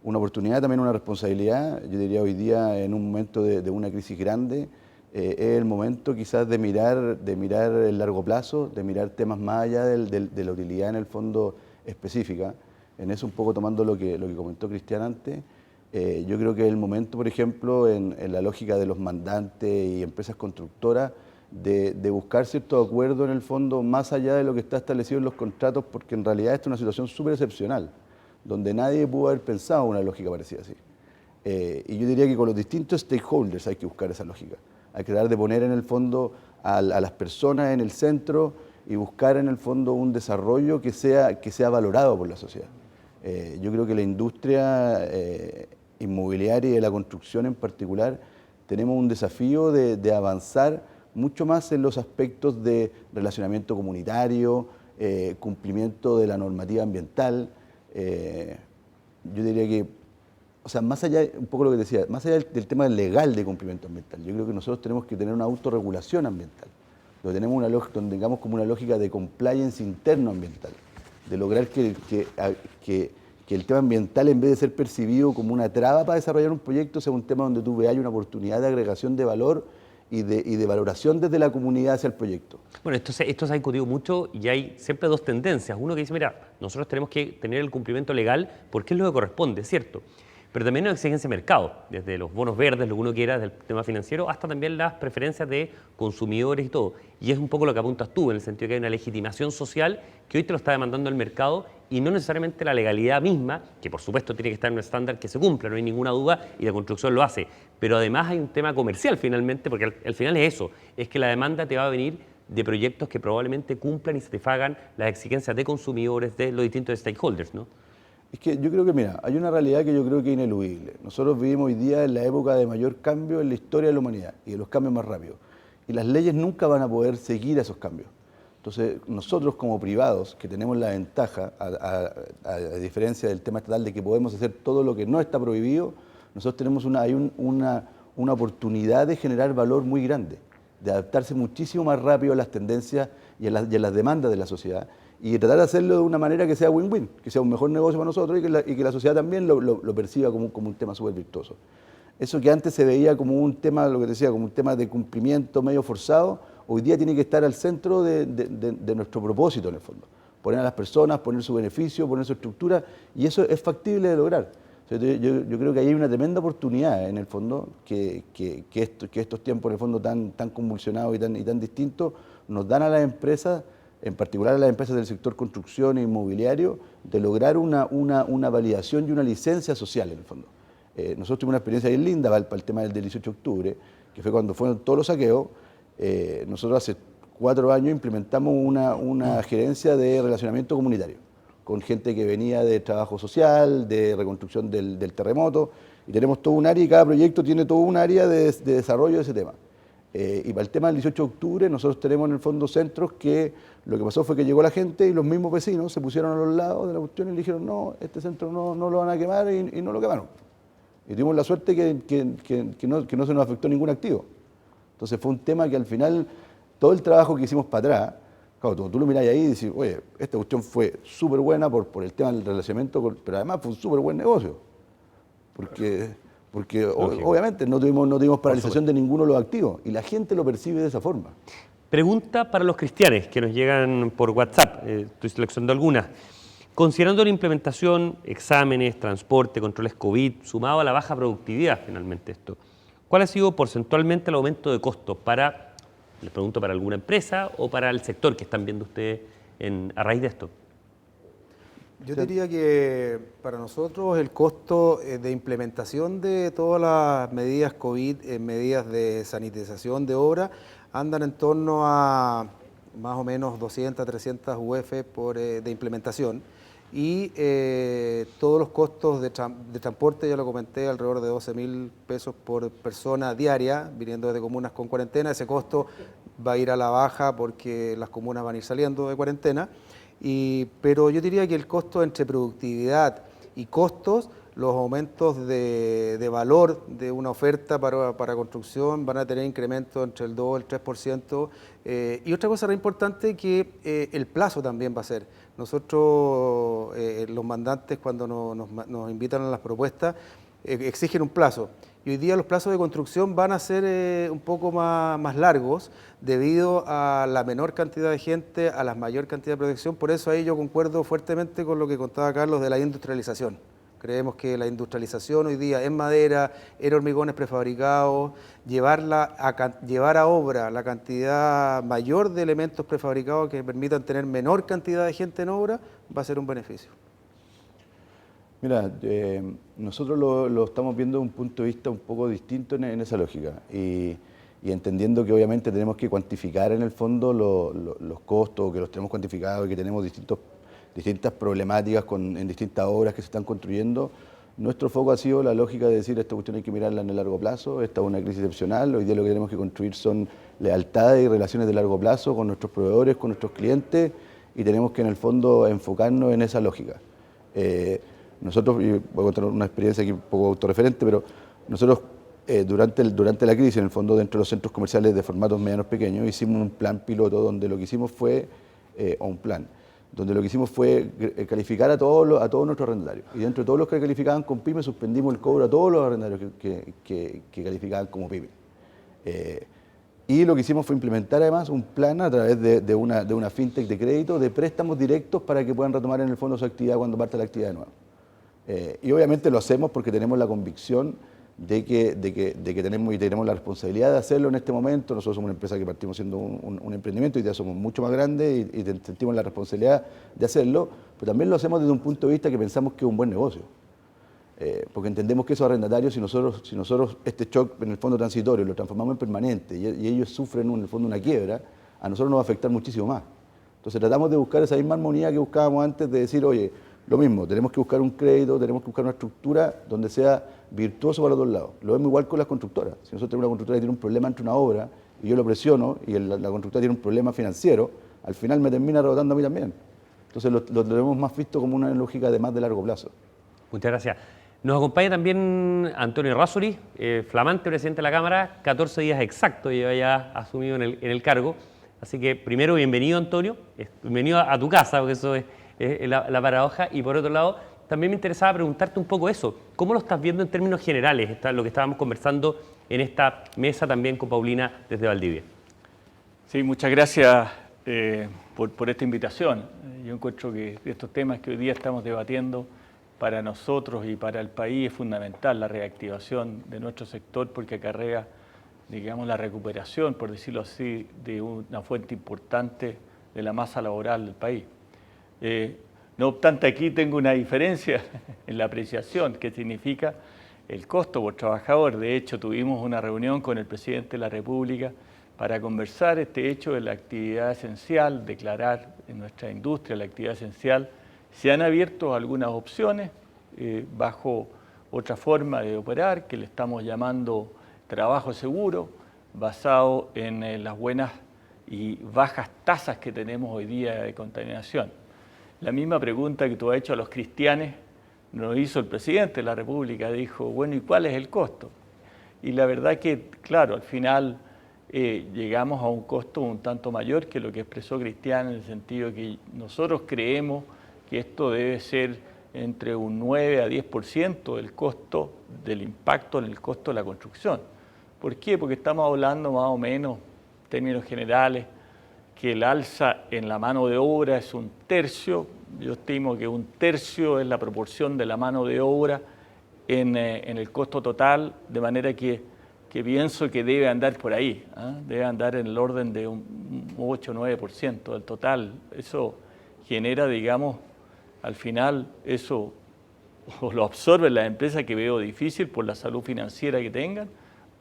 Una oportunidad, también una responsabilidad. Yo diría hoy día, en un momento de una crisis grande, es el momento quizás de mirar el largo plazo, de mirar temas más allá de la utilidad en el fondo específica. En eso un poco tomando lo que comentó Cristian antes, yo creo que es el momento, por ejemplo, en la lógica de los mandantes y empresas constructoras, de buscar cierto acuerdo en el fondo más allá de lo que está establecido en los contratos, porque en realidad esta es una situación súper excepcional, donde nadie pudo haber pensado una lógica parecida así. Y yo diría que con los distintos stakeholders hay que buscar esa lógica. Hay que tratar de poner en el fondo a las personas en el centro y buscar en el fondo un desarrollo que sea valorado por la sociedad. Yo creo que la industria inmobiliaria y de la construcción en particular tenemos un desafío de avanzar mucho más en los aspectos de relacionamiento comunitario, cumplimiento de la normativa ambiental. Yo diría que, o sea, más allá, un poco lo que decía, más allá del tema legal de cumplimiento ambiental, yo creo que nosotros tenemos que tener una autorregulación ambiental, donde tengamos como una lógica de compliance interno ambiental, de lograr que el tema ambiental, en vez de ser percibido como una traba para desarrollar un proyecto, sea un tema donde tú veas una oportunidad de agregación de valor y de valoración desde la comunidad hacia el proyecto. Bueno, esto se ha discutido mucho y hay siempre dos tendencias. Uno que dice, mira, nosotros tenemos que tener el cumplimiento legal porque es lo que corresponde, ¿cierto? Pero también hay una exigencia de mercado, desde los bonos verdes, lo que uno quiera, del tema financiero, hasta también las preferencias de consumidores y todo. Y es un poco lo que apuntas tú, en el sentido de que hay una legitimación social que hoy te lo está demandando el mercado y no necesariamente la legalidad misma, que por supuesto tiene que estar en un estándar que se cumpla, no hay ninguna duda, y la construcción lo hace. Pero además hay un tema comercial finalmente, porque al final es eso, es que la demanda te va a venir de proyectos que probablemente cumplan y satisfagan las exigencias de consumidores, de los distintos stakeholders, ¿no? Es que yo creo que, mira, hay una realidad que yo creo que es ineludible. Nosotros vivimos hoy día en la época de mayor cambio en la historia de la humanidad y de los cambios más rápidos. Y las leyes nunca van a poder seguir esos cambios. Entonces, nosotros como privados, que tenemos la ventaja, a diferencia del tema estatal, de que podemos hacer todo lo que no está prohibido, nosotros tenemos una oportunidad de generar valor muy grande, de adaptarse muchísimo más rápido a las tendencias y a las demandas de la sociedad, y tratar de hacerlo de una manera que sea win-win, que sea un mejor negocio para nosotros y que la sociedad también lo perciba como un tema súper virtuoso. Eso que antes se veía como un tema, lo que te decía, como un tema de cumplimiento medio forzado, hoy día tiene que estar al centro de nuestro propósito en el fondo. Poner a las personas, poner su beneficio, poner su estructura, y eso es factible de lograr. O sea, yo creo que ahí hay una tremenda oportunidad en el fondo, que estos tiempos en el fondo tan convulsionados y tan distintos nos dan a las empresas, en particular a las empresas del sector construcción e inmobiliario, de lograr una validación y una licencia social en el fondo. Nosotros tuvimos una experiencia bien linda para el tema del 18 de octubre, que fue cuando fueron todos los saqueos. Nosotros hace 4 años implementamos una gerencia de relacionamiento comunitario, con gente que venía de trabajo social, de reconstrucción del terremoto, y tenemos todo un área, y cada proyecto tiene todo un área de desarrollo de ese tema. Y para el tema del 18 de octubre, nosotros tenemos en el fondo centros que lo que pasó fue que llegó la gente y los mismos vecinos se pusieron a los lados de la cuestión y le dijeron, no, este centro no lo van a quemar, y no lo quemaron. Y tuvimos la suerte que no se nos afectó ningún activo. Entonces fue un tema que al final, todo el trabajo que hicimos para atrás, claro, tú lo mirás ahí y dices, oye, esta cuestión fue súper buena por el tema del relacionamiento, pero además fue un súper buen negocio. Porque obviamente no tuvimos paralización de ninguno de los activos y la gente lo percibe de esa forma. Pregunta para los cristianes que nos llegan por WhatsApp, estoy seleccionando algunas. Considerando la implementación, exámenes, transporte, controles COVID, sumado a la baja productividad finalmente esto, ¿cuál ha sido porcentualmente el aumento de costos para, les pregunto, para alguna empresa o para el sector que están viendo ustedes a raíz de esto? Yo diría que para nosotros el costo de implementación de todas las medidas COVID, medidas de sanitización de obra, andan en torno a más o menos 200, 300 UF de implementación. Y todos los costos de transporte, ya lo comenté, alrededor de 12.000 pesos por persona diaria, viniendo desde comunas con cuarentena. Ese costo va a ir a la baja porque las comunas van a ir saliendo de cuarentena. Pero yo diría que el costo entre productividad y costos, los aumentos de valor de una oferta para construcción van a tener incrementos entre el 2 y el 3%. Y otra cosa re importante que el plazo también va a ser. Nosotros, los mandantes, cuando nos invitan a las propuestas, exigen un plazo. Y hoy día los plazos de construcción van a ser un poco más largos debido a la menor cantidad de gente, a la mayor cantidad de protección. Por eso ahí yo concuerdo fuertemente con lo que contaba Carlos de la industrialización. Creemos que la industrialización hoy día en madera, en hormigones prefabricados, llevar a obra la cantidad mayor de elementos prefabricados que permitan tener menor cantidad de gente en obra, va a ser un beneficio. Mira, nosotros lo estamos viendo desde un punto de vista un poco distinto en esa lógica y entendiendo que obviamente tenemos que cuantificar en el fondo los costos, que los tenemos cuantificados y que tenemos distintas problemáticas en distintas obras que se están construyendo. Nuestro foco ha sido la lógica de decir esta cuestión hay que mirarla en el largo plazo, esta es una crisis excepcional, hoy día lo que tenemos que construir son lealtades y relaciones de largo plazo con nuestros proveedores, con nuestros clientes y tenemos que en el fondo enfocarnos en esa lógica. Nosotros, y voy a contar una experiencia aquí un poco autorreferente, pero nosotros durante la crisis, en el fondo dentro de los centros comerciales de formatos medianos pequeños, hicimos un plan piloto donde lo que hicimos fue, donde lo que hicimos fue calificar a todos nuestros arrendatarios. Y dentro de todos los que calificaban con PYME, suspendimos el cobro a todos los arrendatarios que calificaban como PYME. Y lo que hicimos fue implementar además un plan a través de una fintech de crédito, de préstamos directos para que puedan retomar en el fondo su actividad cuando parte la actividad de nuevo. Y obviamente lo hacemos porque tenemos la convicción de que tenemos la responsabilidad de hacerlo en este momento. Nosotros somos una empresa que partimos siendo un emprendimiento y ya somos mucho más grandes y sentimos la responsabilidad de hacerlo, pero también lo hacemos desde un punto de vista que pensamos que es un buen negocio. Porque entendemos que esos arrendatarios, si nosotros este shock en el fondo transitorio lo transformamos en permanente y ellos sufren en el fondo una quiebra, a nosotros nos va a afectar muchísimo más. Entonces tratamos de buscar esa misma armonía que buscábamos antes de decir, oye, lo mismo, tenemos que buscar un crédito, tenemos que buscar una estructura donde sea virtuoso para los dos lados. Lo vemos igual con las constructoras. Si nosotros tenemos una constructora que tiene un problema entre una obra y yo lo presiono y la constructora tiene un problema financiero, al final me termina rebotando a mí también. Entonces lo tenemos más visto como una lógica de más de largo plazo. Muchas gracias. Nos acompaña también Antonio Errázuriz, flamante presidente de la Cámara, 14 días exactos lleva ya asumido en el cargo. Así que primero, bienvenido Antonio, bienvenido a tu casa, porque eso es la paradoja. Y por otro lado, también me interesaba preguntarte un poco eso, ¿cómo lo estás viendo en términos generales? Lo que estábamos conversando en esta mesa también con Paulina desde Valdivia. Sí, muchas gracias por esta invitación. Yo encuentro que estos temas que hoy día estamos debatiendo para nosotros y para el país es fundamental, la reactivación de nuestro sector porque acarrea, digamos, la recuperación, por decirlo así, de una fuente importante de la masa laboral del país. No obstante, aquí tengo una diferencia en la apreciación, que significa el costo por trabajador. De hecho, tuvimos una reunión con el presidente de la República para conversar este hecho de la actividad esencial, declarar en nuestra industria la actividad esencial. Se han abierto algunas opciones bajo otra forma de operar, que le estamos llamando trabajo seguro, basado en las buenas y bajas tasas que tenemos hoy día de contaminación. La misma pregunta que tú has hecho a los cristianos nos hizo el presidente de la República, dijo, bueno, ¿y cuál es el costo? Y la verdad que, claro, al final llegamos a un costo un tanto mayor que lo que expresó Cristian, en el sentido que nosotros creemos que esto debe ser entre un 9 a 10% del costo, del impacto en el costo de la construcción. ¿Por qué? Porque estamos hablando más o menos, en términos generales, que el alza en la mano de obra es 1/3. Yo estimo que 1/3 es la proporción de la mano de obra en el costo total, de manera que pienso que debe andar por ahí, debe andar en el orden de un 8 o 9% del total. Eso genera, digamos, al final, eso o lo absorben las empresas, que veo difícil por la salud financiera que tengan,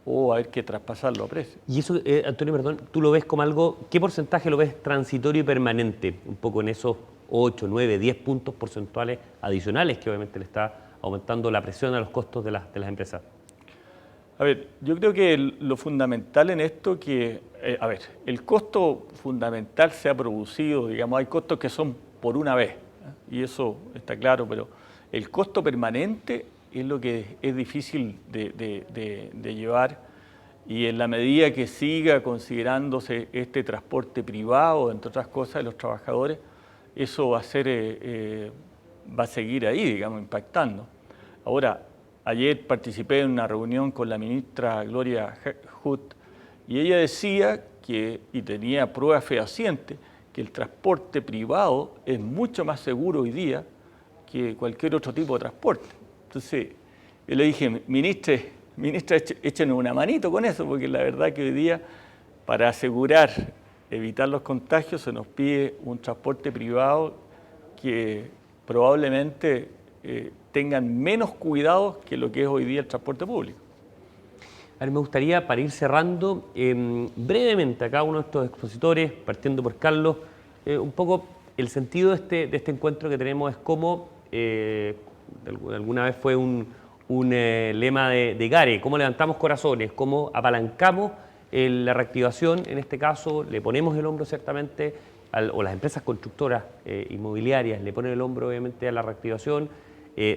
o hay que traspasarlo a precio. Y eso, Antonio, perdón, ¿tú lo ves como algo, qué porcentaje lo ves transitorio y permanente? Un poco en esos 8, 9, 10 puntos porcentuales adicionales que obviamente le está aumentando la presión a los costos de las empresas. A ver, yo creo que lo fundamental en esto el costo fundamental se ha producido, digamos, hay costos que son por una vez, y eso está claro, pero el costo permanente es lo que es difícil de llevar, y en la medida que siga considerándose este transporte privado, entre otras cosas, de los trabajadores, eso va a seguir ahí, digamos, impactando. Ahora, ayer participé en una reunión con la ministra Gloria Hutt y ella decía y tenía pruebas fehacientes, que el transporte privado es mucho más seguro hoy día que cualquier otro tipo de transporte. Entonces, yo le dije, ministra, échenos una manito con eso, porque la verdad que hoy día, para evitar los contagios, se nos pide un transporte privado que probablemente tengan menos cuidados que lo que es hoy día el transporte público. A ver, me gustaría, para ir cerrando, brevemente a cada uno de estos expositores, partiendo por Carlos, un poco el sentido de este encuentro que tenemos es cómo, alguna vez fue un lema de Gare, cómo levantamos corazones, cómo apalancamos la reactivación, en este caso le ponemos el hombro ciertamente, o las empresas constructoras inmobiliarias le ponen el hombro obviamente a la reactivación,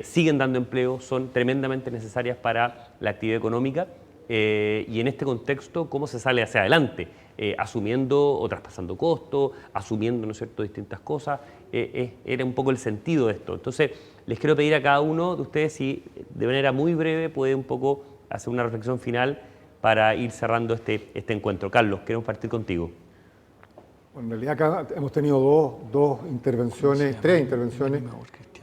siguen dando empleo, son tremendamente necesarias para la actividad económica, y en este contexto, ¿cómo se sale hacia adelante? Asumiendo o traspasando costos, asumiendo, ¿no es cierto?, distintas cosas, era un poco el sentido de esto. Entonces, les quiero pedir a cada uno de ustedes si de manera muy breve puede un poco hacer una reflexión final para ir cerrando este encuentro. Carlos, queremos partir contigo. Bueno, en realidad acá hemos tenido tres intervenciones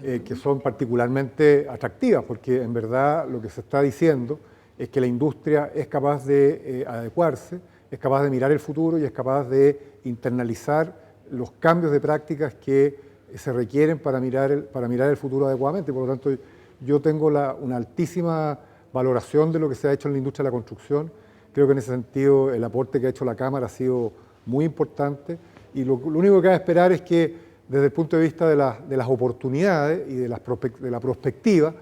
que son particularmente atractivas, porque en verdad lo que se está diciendo es que la industria es capaz de adecuarse, es capaz de mirar el futuro y es capaz de internalizar los cambios de prácticas que se requieren para mirar el futuro adecuadamente. Por lo tanto, yo tengo una altísima valoración de lo que se ha hecho en la industria de la construcción. Creo que en ese sentido el aporte que ha hecho la Cámara ha sido muy importante, y lo único que hay que esperar es que desde el punto de vista de las oportunidades y de la prospectiva,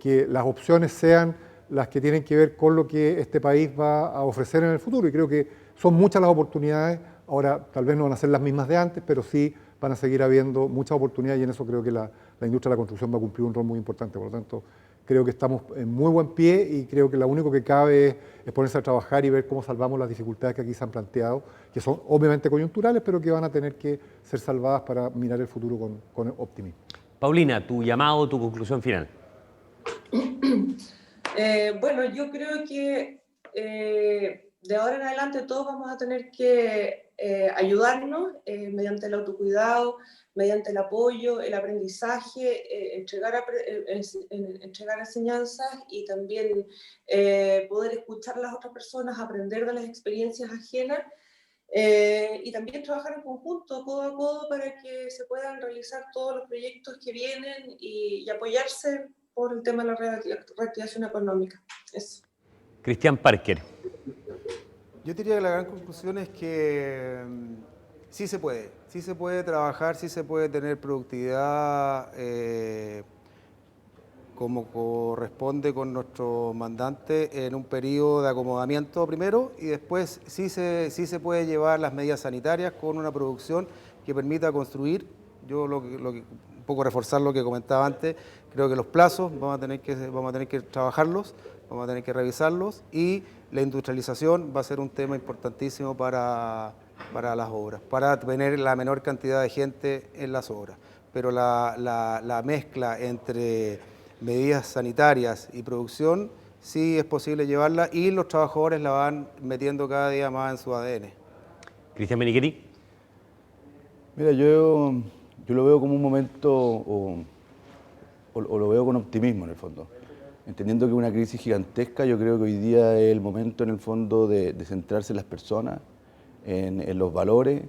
que las opciones sean las que tienen que ver con lo que este país va a ofrecer en el futuro, y creo que son muchas las oportunidades. Ahora tal vez no van a ser las mismas de antes, pero sí van a seguir habiendo muchas oportunidades, y en eso creo que la industria de la construcción va a cumplir un rol muy importante. Por lo tanto, creo que estamos en muy buen pie, y creo que lo único que cabe es ponerse a trabajar y ver cómo salvamos las dificultades que aquí se han planteado, que son obviamente coyunturales, pero que van a tener que ser salvadas para mirar el futuro con optimismo. Paulina, tu llamado, tu conclusión final. Bueno, yo creo que de ahora en adelante todos vamos a tener que ayudarnos mediante el autocuidado, mediante el apoyo, el aprendizaje, entregar enseñanzas, y también poder escuchar a las otras personas, aprender de las experiencias ajenas, y también trabajar en conjunto, codo a codo, para que se puedan realizar todos los proyectos que vienen y apoyarse por el tema de la reactivación económica. Eso. Cristian Parker. Yo diría que la gran conclusión es que sí se puede trabajar, sí se puede tener productividad como corresponde con nuestro mandante en un periodo de acomodamiento primero, y después sí se puede llevar las medidas sanitarias con una producción que permita construir. Yo un poco reforzar lo que comentaba antes, creo que los plazos vamos a tener que trabajarlos, vamos a tener que revisarlos, y la industrialización va a ser un tema importantísimo para las obras, para tener la menor cantidad de gente en las obras. Pero la mezcla entre medidas sanitarias y producción sí es posible llevarla, y los trabajadores la van metiendo cada día más en su ADN. Cristian Menicheri. Mira, yo lo veo como un momento, o lo veo con optimismo en el fondo. Entendiendo que es una crisis gigantesca, yo creo que hoy día es el momento en el fondo de centrarse en las personas, en los valores,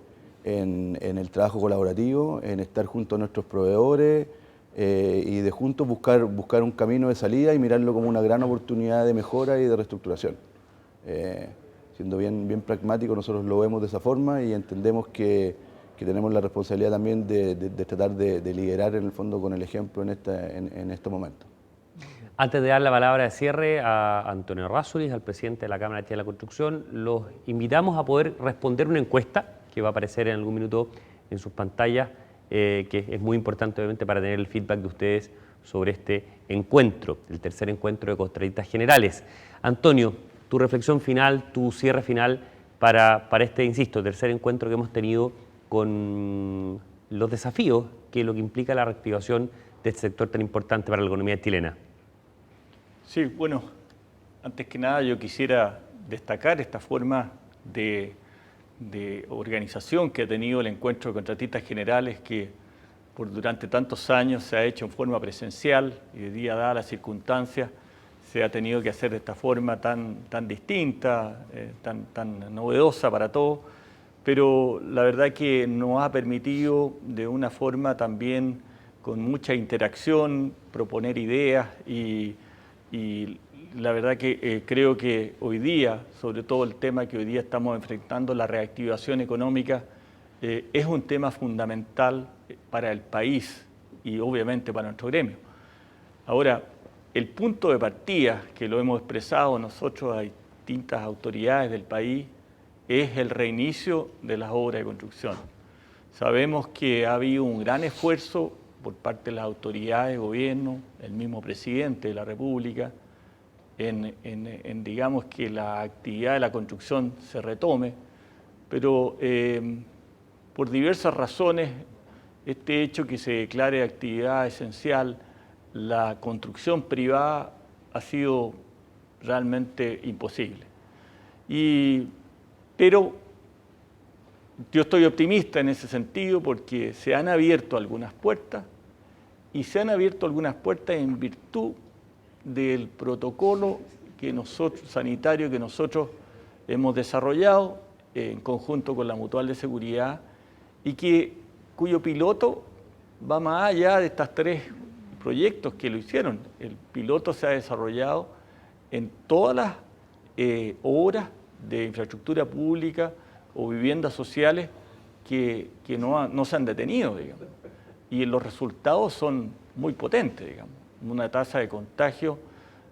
en el trabajo colaborativo, en estar junto a nuestros proveedores, y de juntos buscar un camino de salida y mirarlo como una gran oportunidad de mejora y de reestructuración. Siendo bien pragmático, nosotros lo vemos de esa forma, y entendemos que tenemos la responsabilidad también de tratar de liderar en el fondo con el ejemplo en este momento. Antes de dar la palabra de cierre a Antonio Errázuriz, al presidente de la Cámara de Chile de la Construcción, los invitamos a poder responder una encuesta que va a aparecer en algún minuto en sus pantallas, que es muy importante obviamente para tener el feedback de ustedes sobre este encuentro, el tercer encuentro de contratistas generales. Antonio, tu reflexión final, tu cierre final para este, insisto, tercer encuentro que hemos tenido con los desafíos que lo que implica la reactivación de este sector tan importante para la economía chilena. Sí, bueno, antes que nada yo quisiera destacar esta forma de organización que ha tenido el encuentro de contratistas generales, que durante tantos años se ha hecho en forma presencial y de día dadas las circunstancias se ha tenido que hacer de esta forma tan distinta, tan novedosa para todos, pero la verdad que nos ha permitido de una forma también con mucha interacción proponer ideas y la verdad que creo que hoy día, sobre todo el tema que hoy día estamos enfrentando, la reactivación económica, es un tema fundamental para el país y obviamente para nuestro gremio. Ahora, el punto de partida, que lo hemos expresado nosotros a distintas autoridades del país, es el reinicio de las obras de construcción. Sabemos que ha habido un gran esfuerzo por parte de las autoridades de gobierno, el mismo presidente de la República, en digamos que la actividad de la construcción se retome, pero por diversas razones, este hecho que se declare actividad esencial, la construcción privada ha sido realmente imposible. Pero yo estoy optimista en ese sentido porque se han abierto algunas puertas y se han abierto algunas puertas en virtud del protocolo sanitario que nosotros hemos desarrollado en conjunto con la Mutual de Seguridad y cuyo piloto va más allá de estos 3 proyectos que lo hicieron. El piloto se ha desarrollado en todas las obras de infraestructura pública o viviendas sociales que no se han detenido, digamos. Y los resultados son muy potentes, digamos. Una tasa de contagio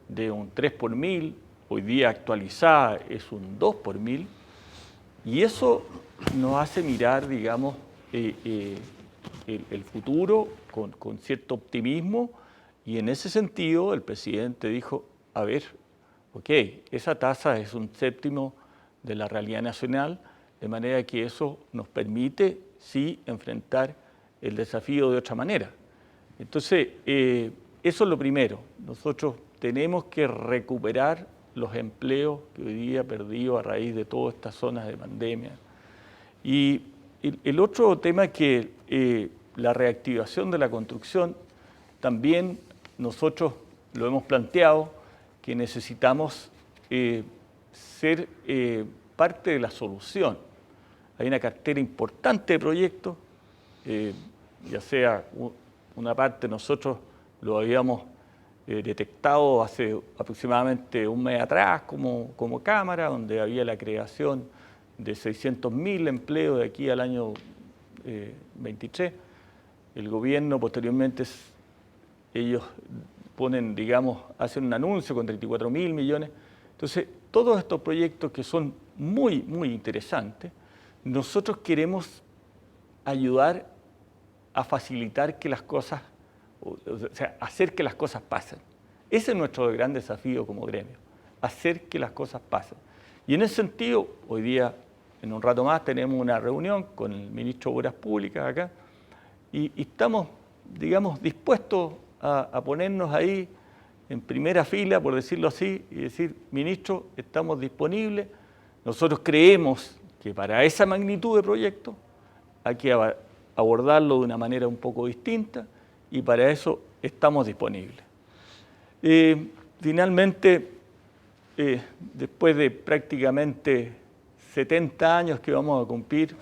de un 3 por 1000, hoy día actualizada es un 2 por 1000, y eso nos hace mirar, digamos, el futuro con cierto optimismo, y en ese sentido el presidente dijo, a ver, ok, esa tasa es un séptimo de la realidad nacional, de manera que eso nos permite, sí, enfrentar el desafío de otra manera. Entonces, eso es lo primero. Nosotros tenemos que recuperar los empleos que hoy día perdido a raíz de todas estas zonas de pandemia. Y el otro tema es que la reactivación de la construcción, también nosotros lo hemos planteado, que necesitamos ser parte de la solución. Hay una cartera importante de proyectos, ya sea una parte nosotros lo habíamos detectado hace aproximadamente un mes atrás como Cámara, donde había la creación de 600.000 empleos de aquí al año 23. El gobierno posteriormente, ellos ponen, digamos, hacen un anuncio con 34.000 millones. Entonces, todos estos proyectos que son muy, muy interesantes, nosotros queremos ayudar a facilitar que las cosas, o sea, hacer que las cosas pasen. Ese es nuestro gran desafío como gremio, hacer que las cosas pasen. Y en ese sentido, hoy día, en un rato más, tenemos una reunión con el ministro de Obras Públicas acá, y estamos, digamos, dispuestos a ponernos ahí en primera fila, por decirlo así, y decir, ministro, estamos disponibles. Nosotros creemos que para esa magnitud de proyectos hay que abordarlo de una manera un poco distinta y para eso estamos disponibles. Finalmente, después de prácticamente 70 años que vamos a cumplir,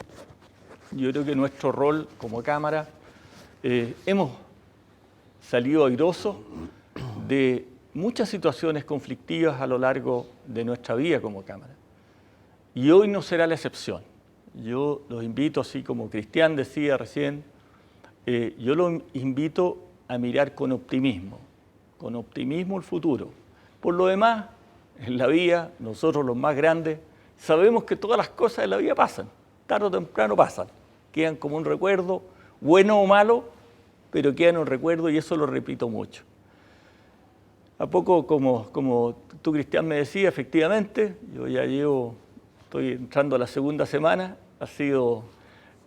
yo creo que nuestro rol como Cámara, hemos salido airosos de muchas situaciones conflictivas a lo largo de nuestra vida como Cámara. Y hoy no será la excepción. Yo los invito, así como Cristian decía recién, yo los invito a mirar con optimismo el futuro. Por lo demás, en la vida, nosotros los más grandes, sabemos que todas las cosas de la vida pasan, tarde o temprano pasan, quedan como un recuerdo, bueno o malo, pero queda en un recuerdo y eso lo repito mucho. A poco, como tú, Cristian, me decías, efectivamente, yo ya estoy entrando a la segunda semana, ha sido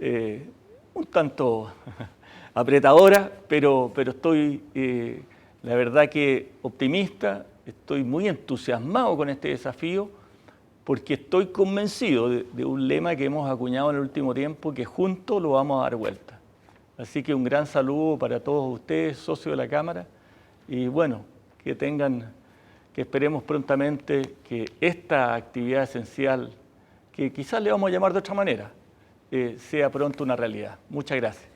un tanto apretadora, pero estoy, la verdad que optimista, estoy muy entusiasmado con este desafío, porque estoy convencido de un lema que hemos acuñado en el último tiempo, que juntos lo vamos a dar vuelta. Así que un gran saludo para todos ustedes, socios de la Cámara, y bueno, que esperemos prontamente que esta actividad esencial, que quizás le vamos a llamar de otra manera, sea pronto una realidad. Muchas gracias.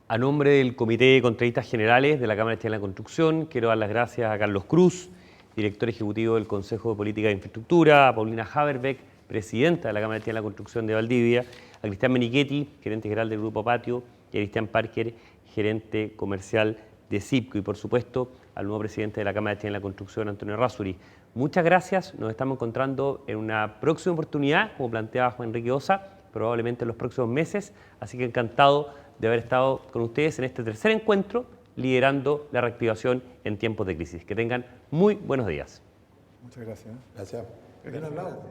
A nombre del Comité de Contratistas Generales de la Cámara Chilena de la Construcción, quiero dar las gracias a Carlos Cruz, director ejecutivo del Consejo de Política de Infraestructura, a Paulina Haberbeck, presidenta de la Cámara Chilena de la Construcción de Valdivia, a Cristian Menichetti, gerente general del Grupo Patio, y a Cristian Parker, gerente comercial de CIPCO, y por supuesto al nuevo presidente de la Cámara Chilena de la Construcción, Antonio Errázuriz. Muchas gracias, nos estamos encontrando en una próxima oportunidad, como planteaba Juan Enrique Osa, probablemente en los próximos meses, así que encantado de haber estado con ustedes en este tercer encuentro, liderando la reactivación en tiempos de crisis. Que tengan muy buenos días. Muchas gracias. Gracias. Bien hablado.